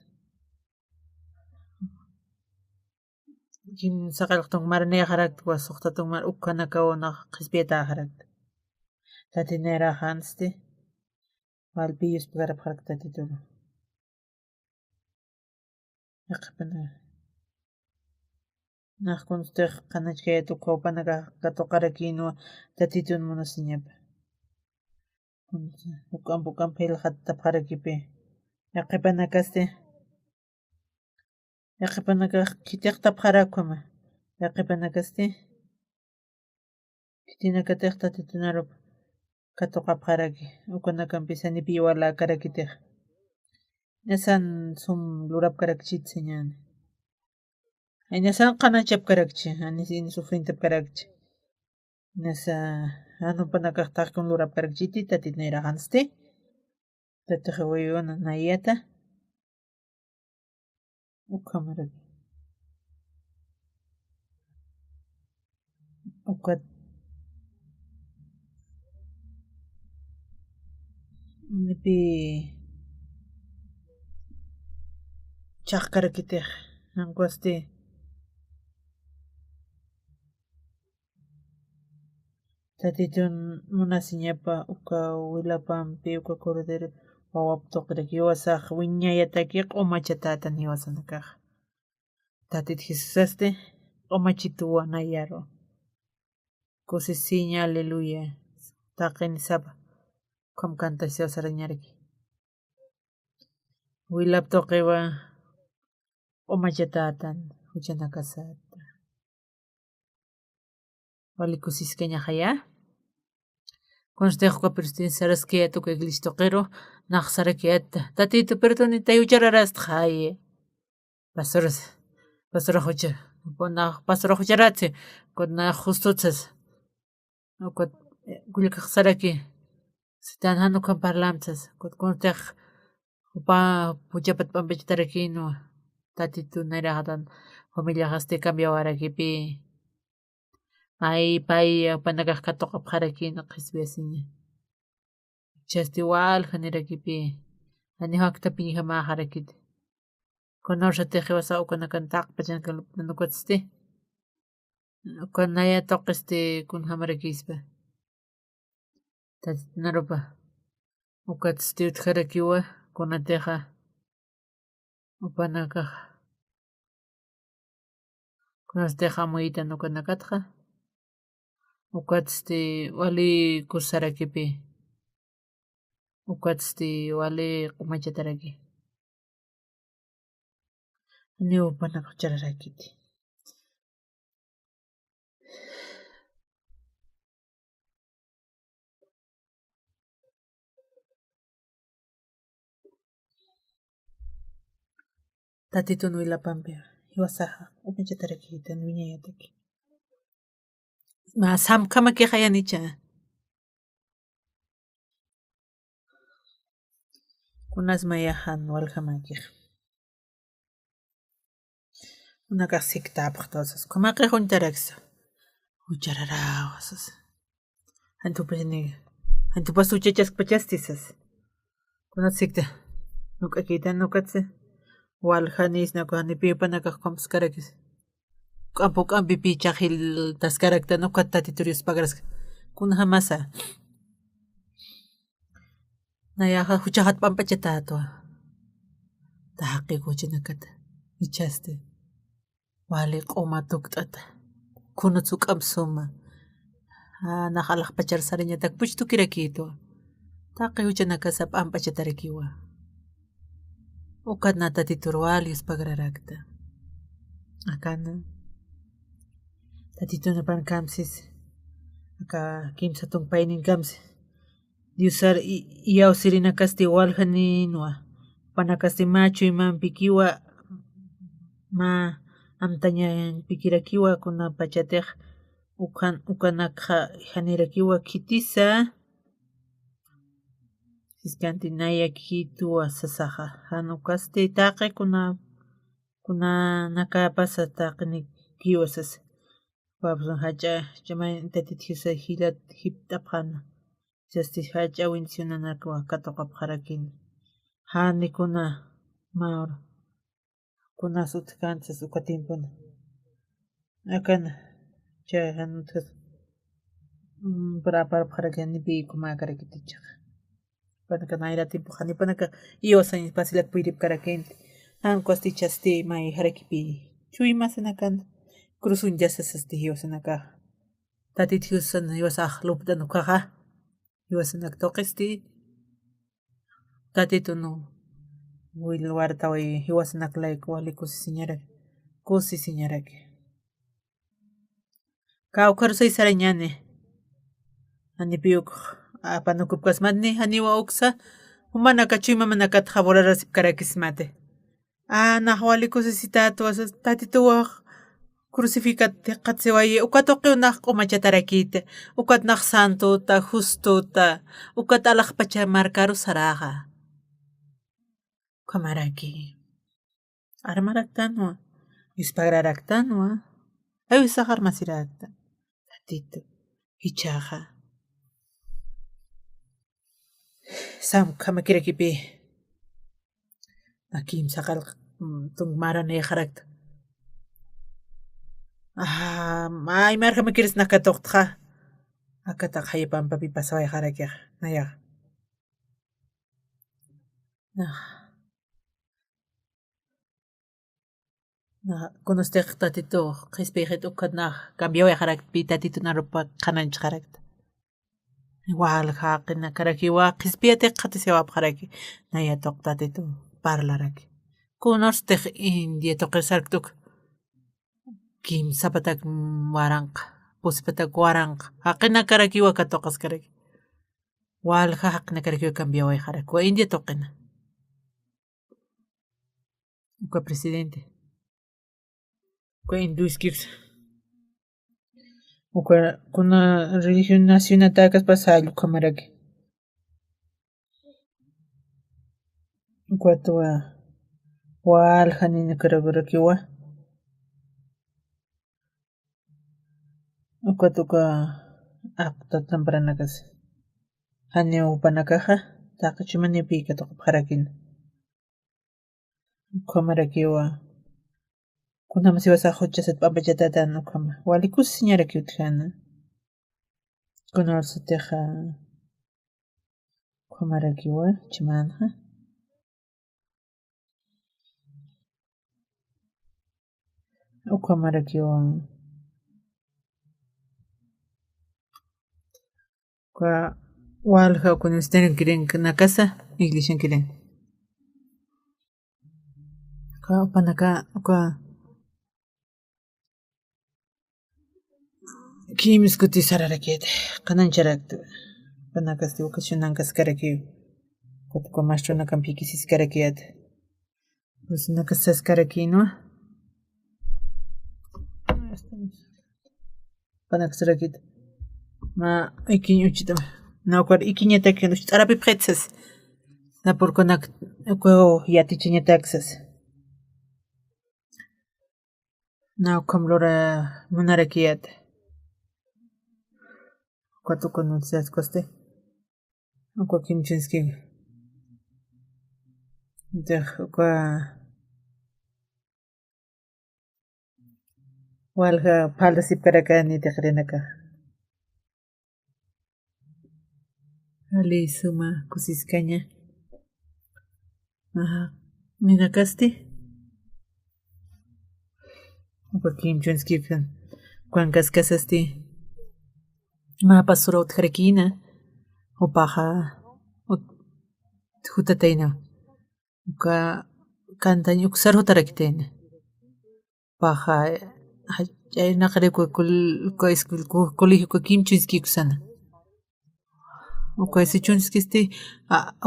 kimsa qillqtun marniyaqaraqtwa suqtatun mar ukhanakawanaq qhispiyataqaraqta tatinerajanste walpiyus qarapqaraqta tatituru yaqapana naqkunstiq qanachkaya tuqawpanaqa katuqarakinuwa tatitun munasiñapa ukampukan qillqata tapqarakipi yaqipanakaste yaqipanaka kitiq tapqarakuma yaqipanakaste kitinakatiq tatitunarup katuqapqaraki ukanakampi sanipi wala karakitiq ñasan sum lurapkarakchitsa ñani ñasan qanachapkarakchi anis ini sufrintap karakchi ñasa hanupanakaq taqkun lurapkarakchiti tatinerajanste tatiq wayuna nayata ukhamaraki ukat nipi chaqkarakitiq anquasti tatitun munasiñapa uka wilapampi uka cordero wawaptuqriki wasaq wiñayataki q'umachatatan hiwasanakaq tatit Jesusaste q'umachituwanayaro kusisiña aleluya taqini sapa qam kantasi wasarañariki willaptuqiwa q'umachatatan huchanakasata walikusiskaña haya consejo pero saraskia tukuy iglesia naq sarakiata tatito perdone tay uchararasta haye pastora hucha naq pastora hucharatsi kuna justutsas ukut kullakaq saraki sitan hanukan parlamtsas kut consejo upa puchapat pampachitarakinu tatito nayraqtan familia hasti cambiawarakipi pay panakaq katuqa qarakina qisbiasiña chasti walqa nirakipi aniwaqtapi hamakharakit conorsatiq wasa ukanakantaq pachankalupanukutsisti ukanaya toqisti kun hamarakispa tatinarupa ukatisti utqharakiwa kunatiqa upanakaq kunastiqa amuyta nukanakatqa ukatisti wali kusarakipi ukatisti wali q'umachataraki ni upanakaq chararakiti tatitun willapampi hiwasaqa q'umachatarakita wiñayataki samkamaki hayanicha kunas mayahan walhamakij kunakaq siktapaq tawsas kumaqi juntaraksa huchararawas antupas uchachasqpachastisas kunas sikta nuk'akita nukatsi walhanis nakuhanipi upanakaq qampuskarakis k'ampu k'ampipi chaqil taskarakta nuqa tatiturius pagrasqa kuna hamasa nayaqa huchaqat pampachatatua taqi huchanakata ichaste wali q'uma tukt'ata kunutsu k'ampsuma naq alaqpacharsariñataq puchtukirakitua taqi huchanakasa p'ampachatarakiwa uqatna tatitur walius pagrarakta akana tatitunapan kamsis aka kimsa tumpaynin kamsis diosar yawsirinakasti walhaninwa panakasti machu imanpikiwa ma amtañanpikirakiwa kuna pachatiq ukanakqa hanirakiwa kitisa iskantinaya kituwa sasaqa hanukasti taqi kuna nakapasa taqni kiwasas babson hacha chamay tatitisa hilat hiptapqana chasti hacha bendicionanakwa katuqapqarakini hanikuna maura kuna sutkanchas uka tiempuna akana chay hanutas praparapqarakanipi kumakarakitichaqa panaka nayra tiempo hanipanaka iwasaña pasilata puyripkarakinti hankuasti chasti may harakipi chuy masanakana crusun yasasasti hiwasanakaq tatita hiwasana hiwasaq lupita nuqaqa hiwasanak toqisti tatitunu willwartawi hiwasanaklayku wali kusisiñaraki kawqarsay sarañani anipiyuq apanukupkasmani haniwa uksa humanaka chuyma manakata haburarasipkarakismate naq wali kusisitatuwasas tatituwaq crucificate qatsiwaye ukatuqi unaq q'umachatarakita ukat naq santuta justuta ukat alaqpacha markaru saraqa kamaraki armaraktanwa ispagraraktanwa aywisaq armasirakta tatito ichaqa samkhamakirakipi kimsa maranayaqarakta aymarkamakiris nakatuqtqa akataqa haya pampapi pasawayaqarakiqa nayaqa Conozco tatito qhispiyjit ukhatnaq cambiawayjaraqpi tatitunarupa qhananchaqaraqta walhaqina karakiwa qhispiyatiq qhatisewapaqaraki nayatoq tatitu parlaraki kunarstiq India toqisarqtuk kimsapatak waranqa pusipatak waranqa haqina karakiwa katoqaskaraki walha haqina karakiwa cambiawayjaraq wa India toqina uka presidente Induskis kuna religión nacional pasal kamaraki Guatua walhanina karagurakiwa Ukwatuka apta tempranakas haneu panakaja taqachimani pika toqaparakin kamarakiwa kunama siwasa huchasat papachatata nukama walikus ñaraki utkana kunarsuteja kamarakiwa chimanja ukamarakiwa kwa walha kunisteren kiren nakasa iglesia kiren ka panaka kwa Kimis kuti sararaket kanancharaktu panakasti ocasionankas karaki kutuko mastrona kampikisis karakiat rusnakasas karakino panaksarakit ma ikin uchita na kwar ikiñata que los arapi pretsas na por konak ko yatichiñataxas na komlora munarakiat Cuatro conocidas coste. Aqua kimchinski. Aqua. Walga palasip karakani te krenaka. Ali suma kusiskaña. Aha. Minakasti. Aqua kimchinski. Cuancas casasti. Ma pasuro trekina opaja hutataina uka kantañ uksarhu tarakitena paja ay naqriku colegio kimchinski kusana uka sichunskisti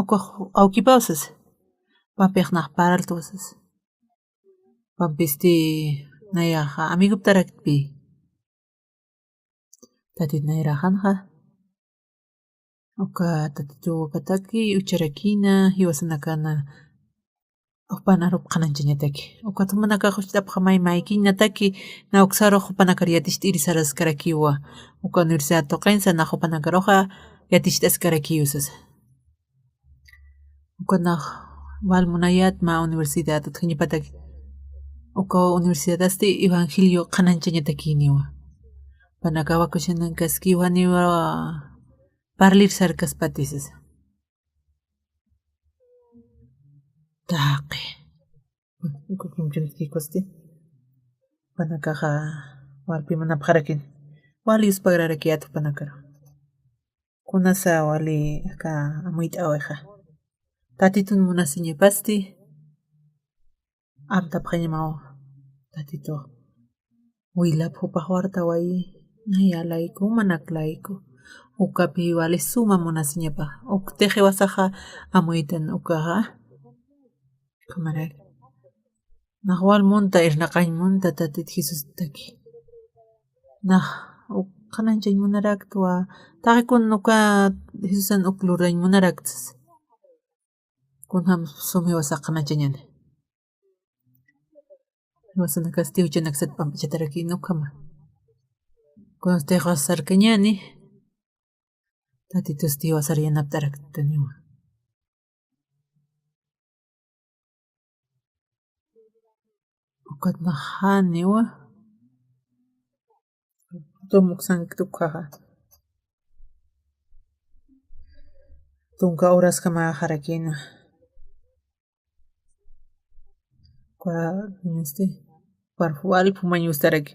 uka awkipausas papiqnaq paraltusas pampisti nayaja amigo tarakpi Tatinayrajanqa uka tatitu kataki ucharakina hiwasanakana upanarup qananchañataki uka tumanaka huchitapqa maykinataki na uksaruq upanakariatishta irisaras karakiwa uka universidad toqensa na upanakaruqa yatishtas karakiusas ukanaq walmunayat ma universidad utqañipataki uka universidad asti evangelio qananchañataki niwa Panakawa kushanankaski waniwa parlir sarkas patisas. Taqi. Kukimchinski kosti. Panakaja walpi mana pajarakin. Wali uspagraraki atu panakaro. Kunasa wali ka amuit aweja. Tatitun munasiña pasti. Amta pajamao. Tatito. Wilap hupahwarta wai. Nayalaiku manaklaiku ukapi wale suma munasiñapa ukteje wasaja amuitan ukaja kamarak nahwal munta irnaqaymunta tatit Jesus taki nah qananchay munaraktua taqikun uka Jesusan ukluray munaraktas kunham sumi wasaq qananchañani wasana castillo chanaksat pampachataraki nukama Cuando te acercañani, tatitos tío asarían aptarakutaniwa. Ukatnahaniwa. Tomuksan tukhaha. Tunka horas kama harakina. Parfual pumañustaraki.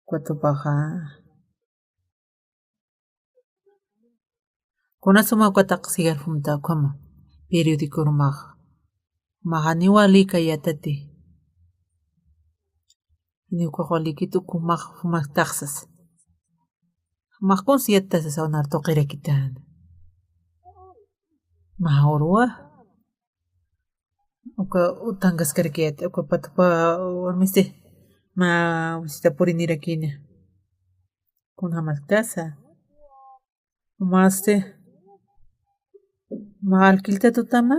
Kuatupaqa. Kunasuma kuataqa sigarfumta kama. Periódico rumaq. Mahani walika yatati. Niuqa walikitu kumaq fumaq taxsas. Maqkun siyatas saunar toqirakita. Mahorwa. Uka utangas karkiat. Uka patupa warmiste. Ma usita purinirakina. Kun hamaktasa. Maste. Ma alquilta tutama.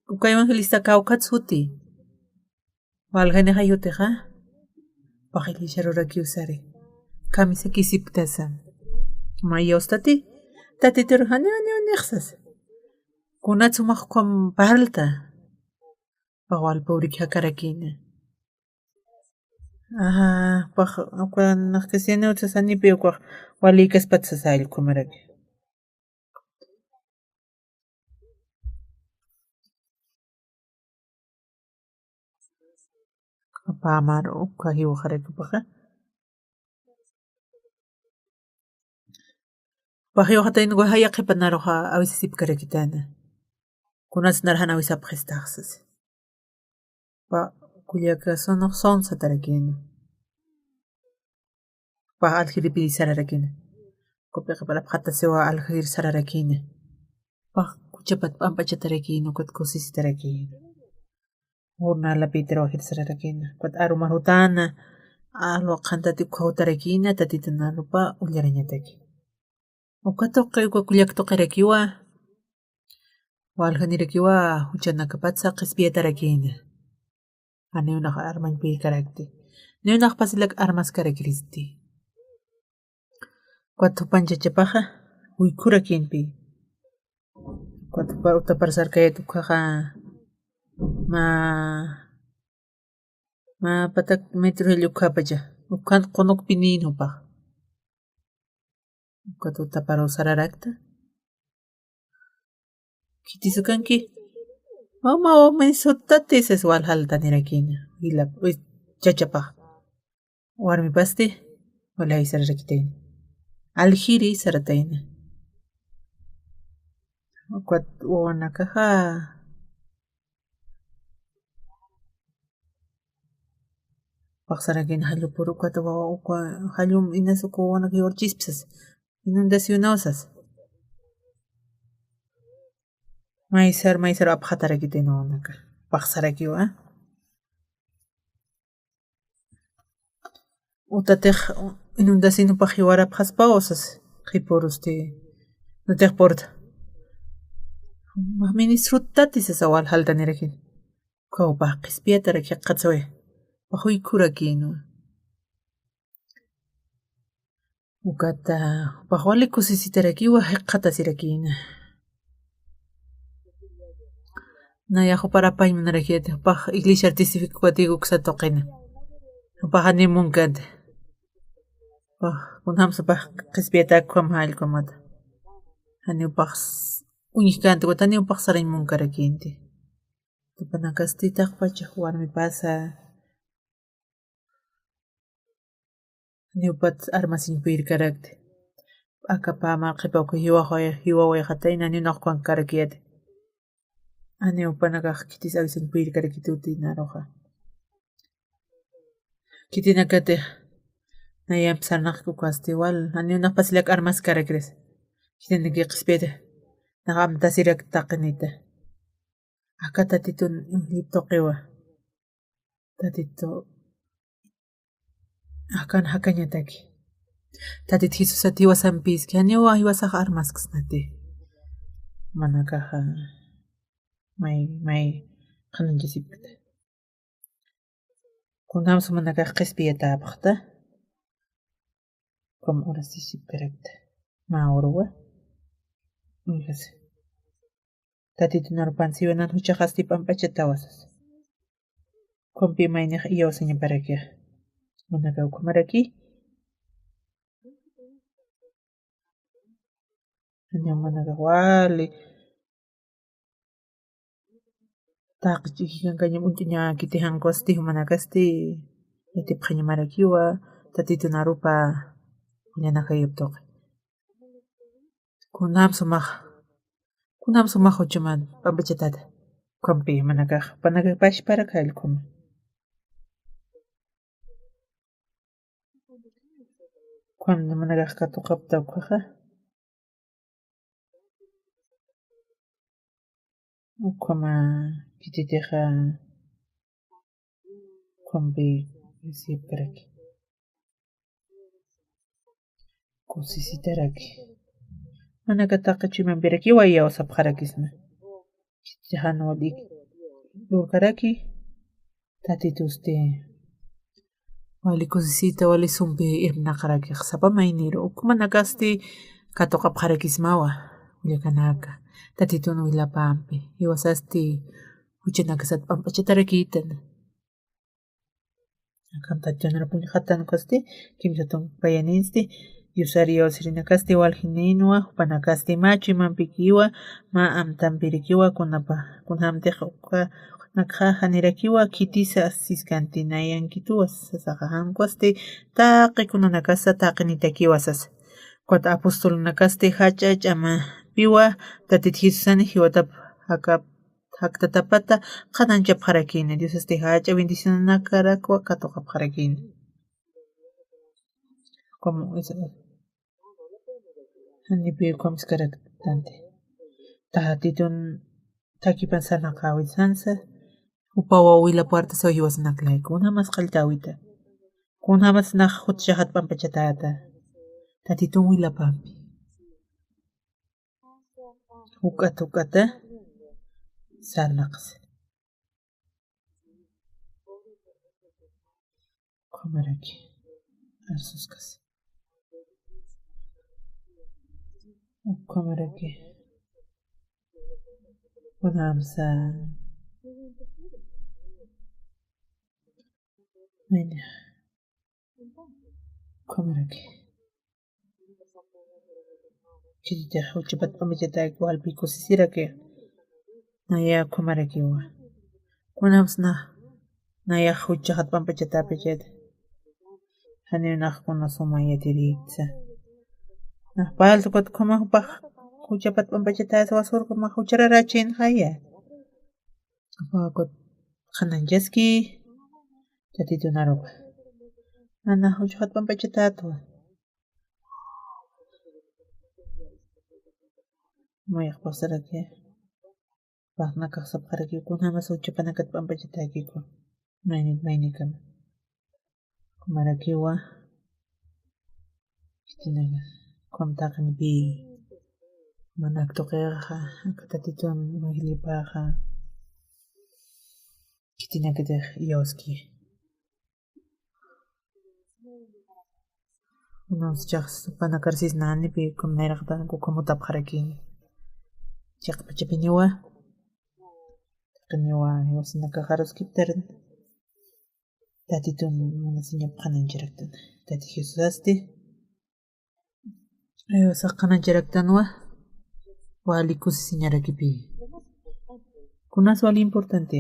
Uka evangelista kaukatsuti. Walgani hayuteja. Pajilisha ruraki usari. Kamisa kisiptasa. Mayostati. Tati terhani nexas. Kunatsu mahkom paralta. Pawal puriki hakarakina. Aha, uka nakasiana utasani pe uka walikas patsasayl kumaraki. Pamar uka hiwaharaki paja. Pahiwahata inuwa hayaki panaroja a veces ipkarakitana. Kunats narhan a veces apgestaxas. Pa kuyaka sonoq sonsa tarakina. Pa aljiripiri sararakina. Kopiqa para pjata sewa aljir sararakina. Pa kuchapat pampachatarakina kat kusisitarakina. Urna la pitero hir sararakina. Pat arumarutana. Alwa qantati ukhautarakina tatitana lupa ullarañataki. Ukatoqi uka kullak toqirakiwa. Walhanirakiwa huchanaka patsa qhispiyatarakina. Aniunaq armañpi karakti. Niunaq pasilak armas karakristi. Cuatro panchachapaja uykurakinpi. Cuatro utaparsarkayat ukhaqa ma patak metro ukhapalla. Ukhan qunukpi ninupaq. Cuatro utaparu sararakta. Kitisukanki. Mama sutatis es walhalta nirakina. Hilap chachapaq. Warmi pasti walay sararakitayni. Aljiri saratayna. Wanakaja paqsarakin hallupuru kwata hallum inasuku wanaka yurchispsas inundacionawsas maysar apqatarakitayna wanaka paqsarakiwa utatiq inundacionupaq hiwarapqaspawsas qipurusti nutiq porta ministrutatis asa walhalta nirakin kawpaq qhispiyatarak qatzaway pahuykhurakinu ukata paqwali kusisitarakiwa hiqqata sirakina nayahu parapay manarakiata paq iglesia testifico patigo kusatoqina paq animunkanta paq kunhamsa paq qhispiyatakuam hallkumata aniupaq uñikkanta wataniupaq saraymunkarakinte tupanakastitaq pacha warmi pasa niupat armasinpir karakti akapama qhipawqa hiwaway hatayna ninaqkuan karakiyata aniupanakaq kitis awisanpir karakituti naruqa kitinakatiq nayam sarnaqku kastewal aniunaq pasilak armas karakris kitinaki qhispiyata naqam tasirak taqinita akata titun liptoqiwa tatito akan hakañataki tatit Jesus atiwasanpis kaniwa hiwasaq armas kasnati manakaja may qananchasipta kunhamsa manakaq qhispiyatapaqta como orasiship karakta maurwa Ingas. Tatito narpansiwanan huchaqasti pampachatawasas. Kompi mayniq iyawsaña parakiq. Manaka ukhumaraki. Aña manaka wali. Taqichikikankaña untuña kitihankosti humanakasti itipqaña marakiwa tatitunarupa kuñanakayuptuqa. Kunam sumaq huchuman pampachatata kampi manakaq panakapashpara kallkuma. Kunan manakaq katuqapta uqaqa uqama kititiqa kampi sipkaraki kusisitaraki manakataqa chimanpiraki wayawsapqarakisna kititiqanulik lurkaraki tatitusti wali kusisita wali sumpi irnaqaraki sapamayniru ukmanakasti katuqapqarakismawa willakanaka tatitun willapampi iwasasti huchanakasat pampachatarakitana akamtatunarapuña hatanukasti kimsatun payanisti yusari sirinakasti walhininwa hupanakasti machu imampikiwa ma amtampirikiwa kunhamtiqa nakha hanirakiwa kitisa siskantinayankituwa sasaqa hankwasti taqi kunanakasta taqinitakiwa sas kuata apostolunakasti hach'ach ama piwa tatit Jesusani hiwatap haktatapata qananchapqarakini Diosasti hach'a bendicionanakaraqwa katuqapqarakini como eso hanipi kwamskaraktanti tatitun takipan sanaqa wisansa upawa wila puerta sohiwasnaklay kunamas qalltawita kunamas naq hut'ushahat pampachatata tatitun wilapampi uk'ata sarnaqsi qamaraki arsuskas qamaraki kunamsa mayna qamaraki kitita huchapat pampachataki walpi kusisiraki naya qamarakiwa kunamas naya huchahat pampachatapi chayta haninaqkuna sumayatiriksa paltukuta qhamaqpaq huchapat pampachatapi wasurqa huchararachin haya apakut qananchaski tatitunarupa mana huchahat pampachatatu mayaqpaqsaraki paqnakaqsapqaraki kunamas huchapanakat pampachatakiku maynikama qamarakiwa kitinaqa qamtaqnipi manak tuqiqa tatitun mayllipaqa kitinakatiq iyawaski unas chaqs panakarsisna anipi kumnayraqta kukamutapqarakini chayqa pachapiniwa taqniwa iwasinaka qaruskiptarin tatitun munasiña qananchiraqtana tati Jesusasti iwasaq qananchiraqtanuwa wali kusisiñarakipi kunas wali importante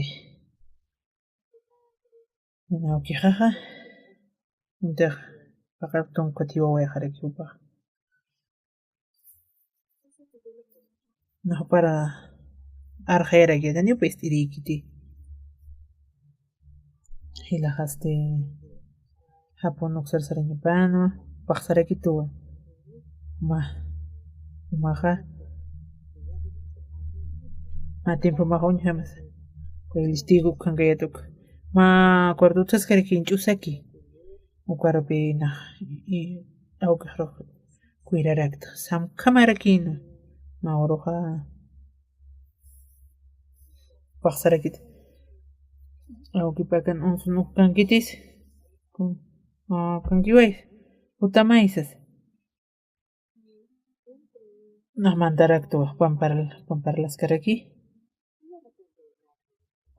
ñawkiqaqa untaq paqartun kutiwawayaqaraki upaq para arqayraqllata ñupa istiriykiti hilaqasti hapun uqsarsarañapanu paqsarakituwa umaqa tiempomaqa uñhamas listigu kankayatuka cuartutaskariki ch'usaki ukarupi naq awqiqruq kuyraraqta samk'amarakina uruqa paqsarakita awqipakan unsunuq kankitis kankiway utamaysas naq mantaraqtu pamparlaskaraki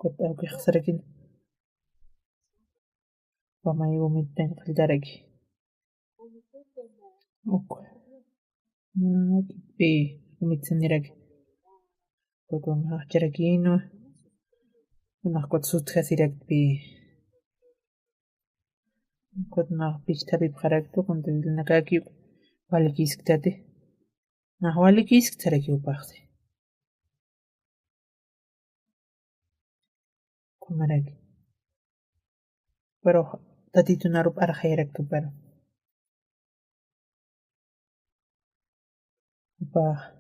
kuta awqiqsarakina pamay umita qilltaraki pi umitasniraki kukun haqcharakinu Nach Gott so direkt wie Gott nach Pichtabi Parakto und the Nagaki Walikis Tati. Nach Walikis Taraki Upachse. Kumaraki. Pero Tati to Narup Arhairak to Pero. Upa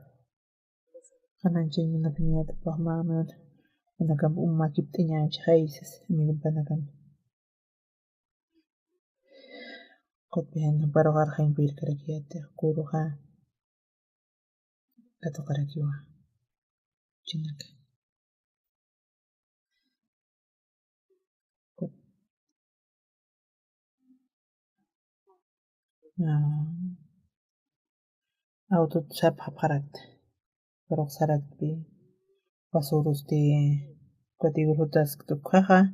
Hananchin Nakaniat Pahmaman. Managam Kiptinya Chaises, amigo Panagam. Kotbihan Barogar Hain Bir Karakiate, Kuruha, Katokarakiwa, Chinak. Auto Sap Haparat, Barok Sarat Bi, Basurus de Kotigurhutas to Kaha,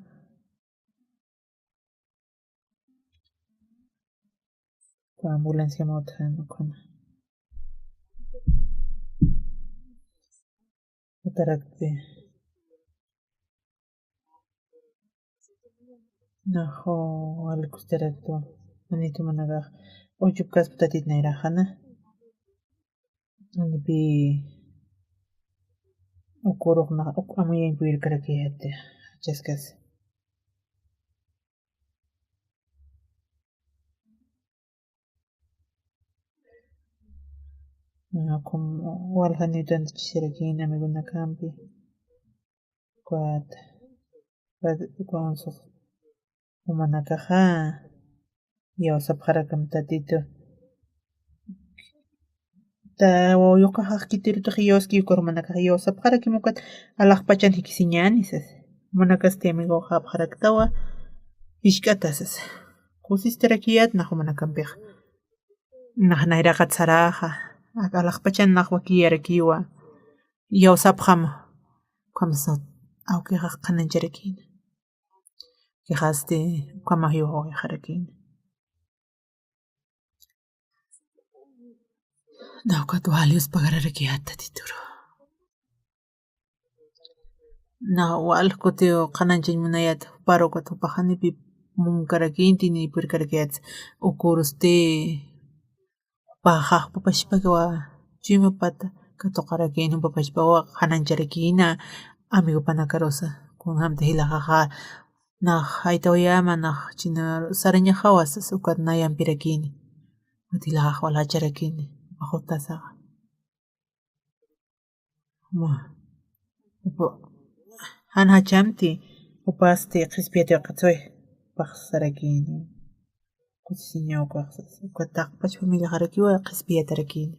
Ambulancia Motan, Okona. Utarat Bi. Naho Alikustereto, Manitu Managa, Ojukas Putatit Nairahana, and be Okurok na Amayan Bir Karakiate, Jeskas. Como walhanitan shirikina miguna kampi kuat umanakaja yaw sapharakam tatito ta yokaja kitirito hiyoski kormanakaja yaw sapharaki mukat alaqpachan hikisiñanisas manakaste amigo hapharaktawa ishkatasas kusisterakiat nahumanakampej nahnayraqa tsaraja alaqpachan nahwakiyarakiwa yaw sapham kwamsot awkiqa qanancharakin kiqaste kwamahiyo harakin nawkat walius pagararakiata tituro na wal koteo qananchay munayat parokatu pahanipi munkarakinti ni pirkarakiyat ukuruste paha papashpawa chimapata katoqarakin papashpawa qanancharakina amigo panakarosa kunhamta hilajaja na haytawayama na china saraña hawasas ukat nayanpirakini utilaja walacharakini bajotasaqa hanhachamti upaste qispiata qatsoy paqsarakini kusiñaw qaqsas ukataqpach familia qarakiwa qispiatarakini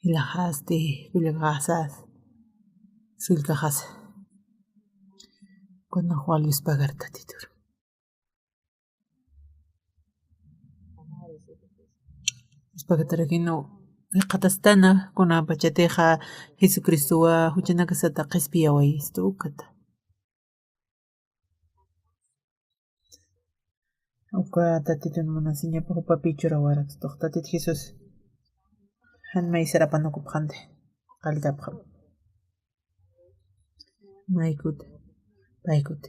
ilajaste vilqasas sulkajas kuna Juan pagarta titur Spagatarakino qatastana kuna pachateja Jesucristowa huchanakasata qispiyaway ukata ukata titun manasiña papichura warak toqtatit Jesus hanmay sarapanukuphante qaldapqa maykut paykut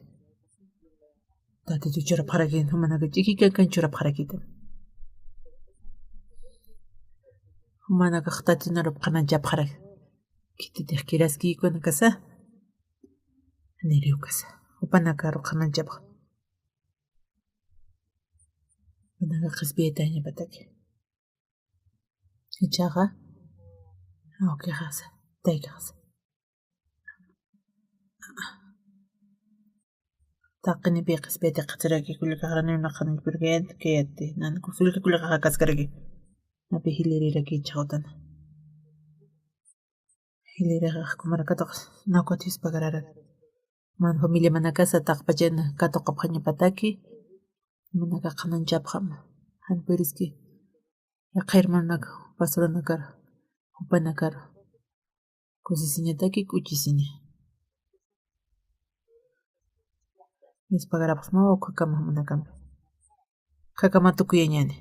tatitu churapqarakin humanaka ch'ikika churapqarakita humanaka qtatinarup qananchapqarak kititiq kiraskikuna kasa niriw kasa upanakaru qananchapqa humanaka qispiyaytaña pataki ichaqa awqiqasa taykaqsa taqinipi qispiyayta qatiraki kullakaqrani naqani pirkayanta kayati nana kusulka kullakaqa kaskaraki napi hiliriraki chawtana hiliraqa kumarakatoq nawkatis pagararak man familia manakasa taqpachana katoqapqaña pataki manaka qananchapqam hanpiriski qhirmanaka basuranakar upanakar kusisiñataki k'uchisiña Mis pagarapos no kakama manakampi kakama tukuyañani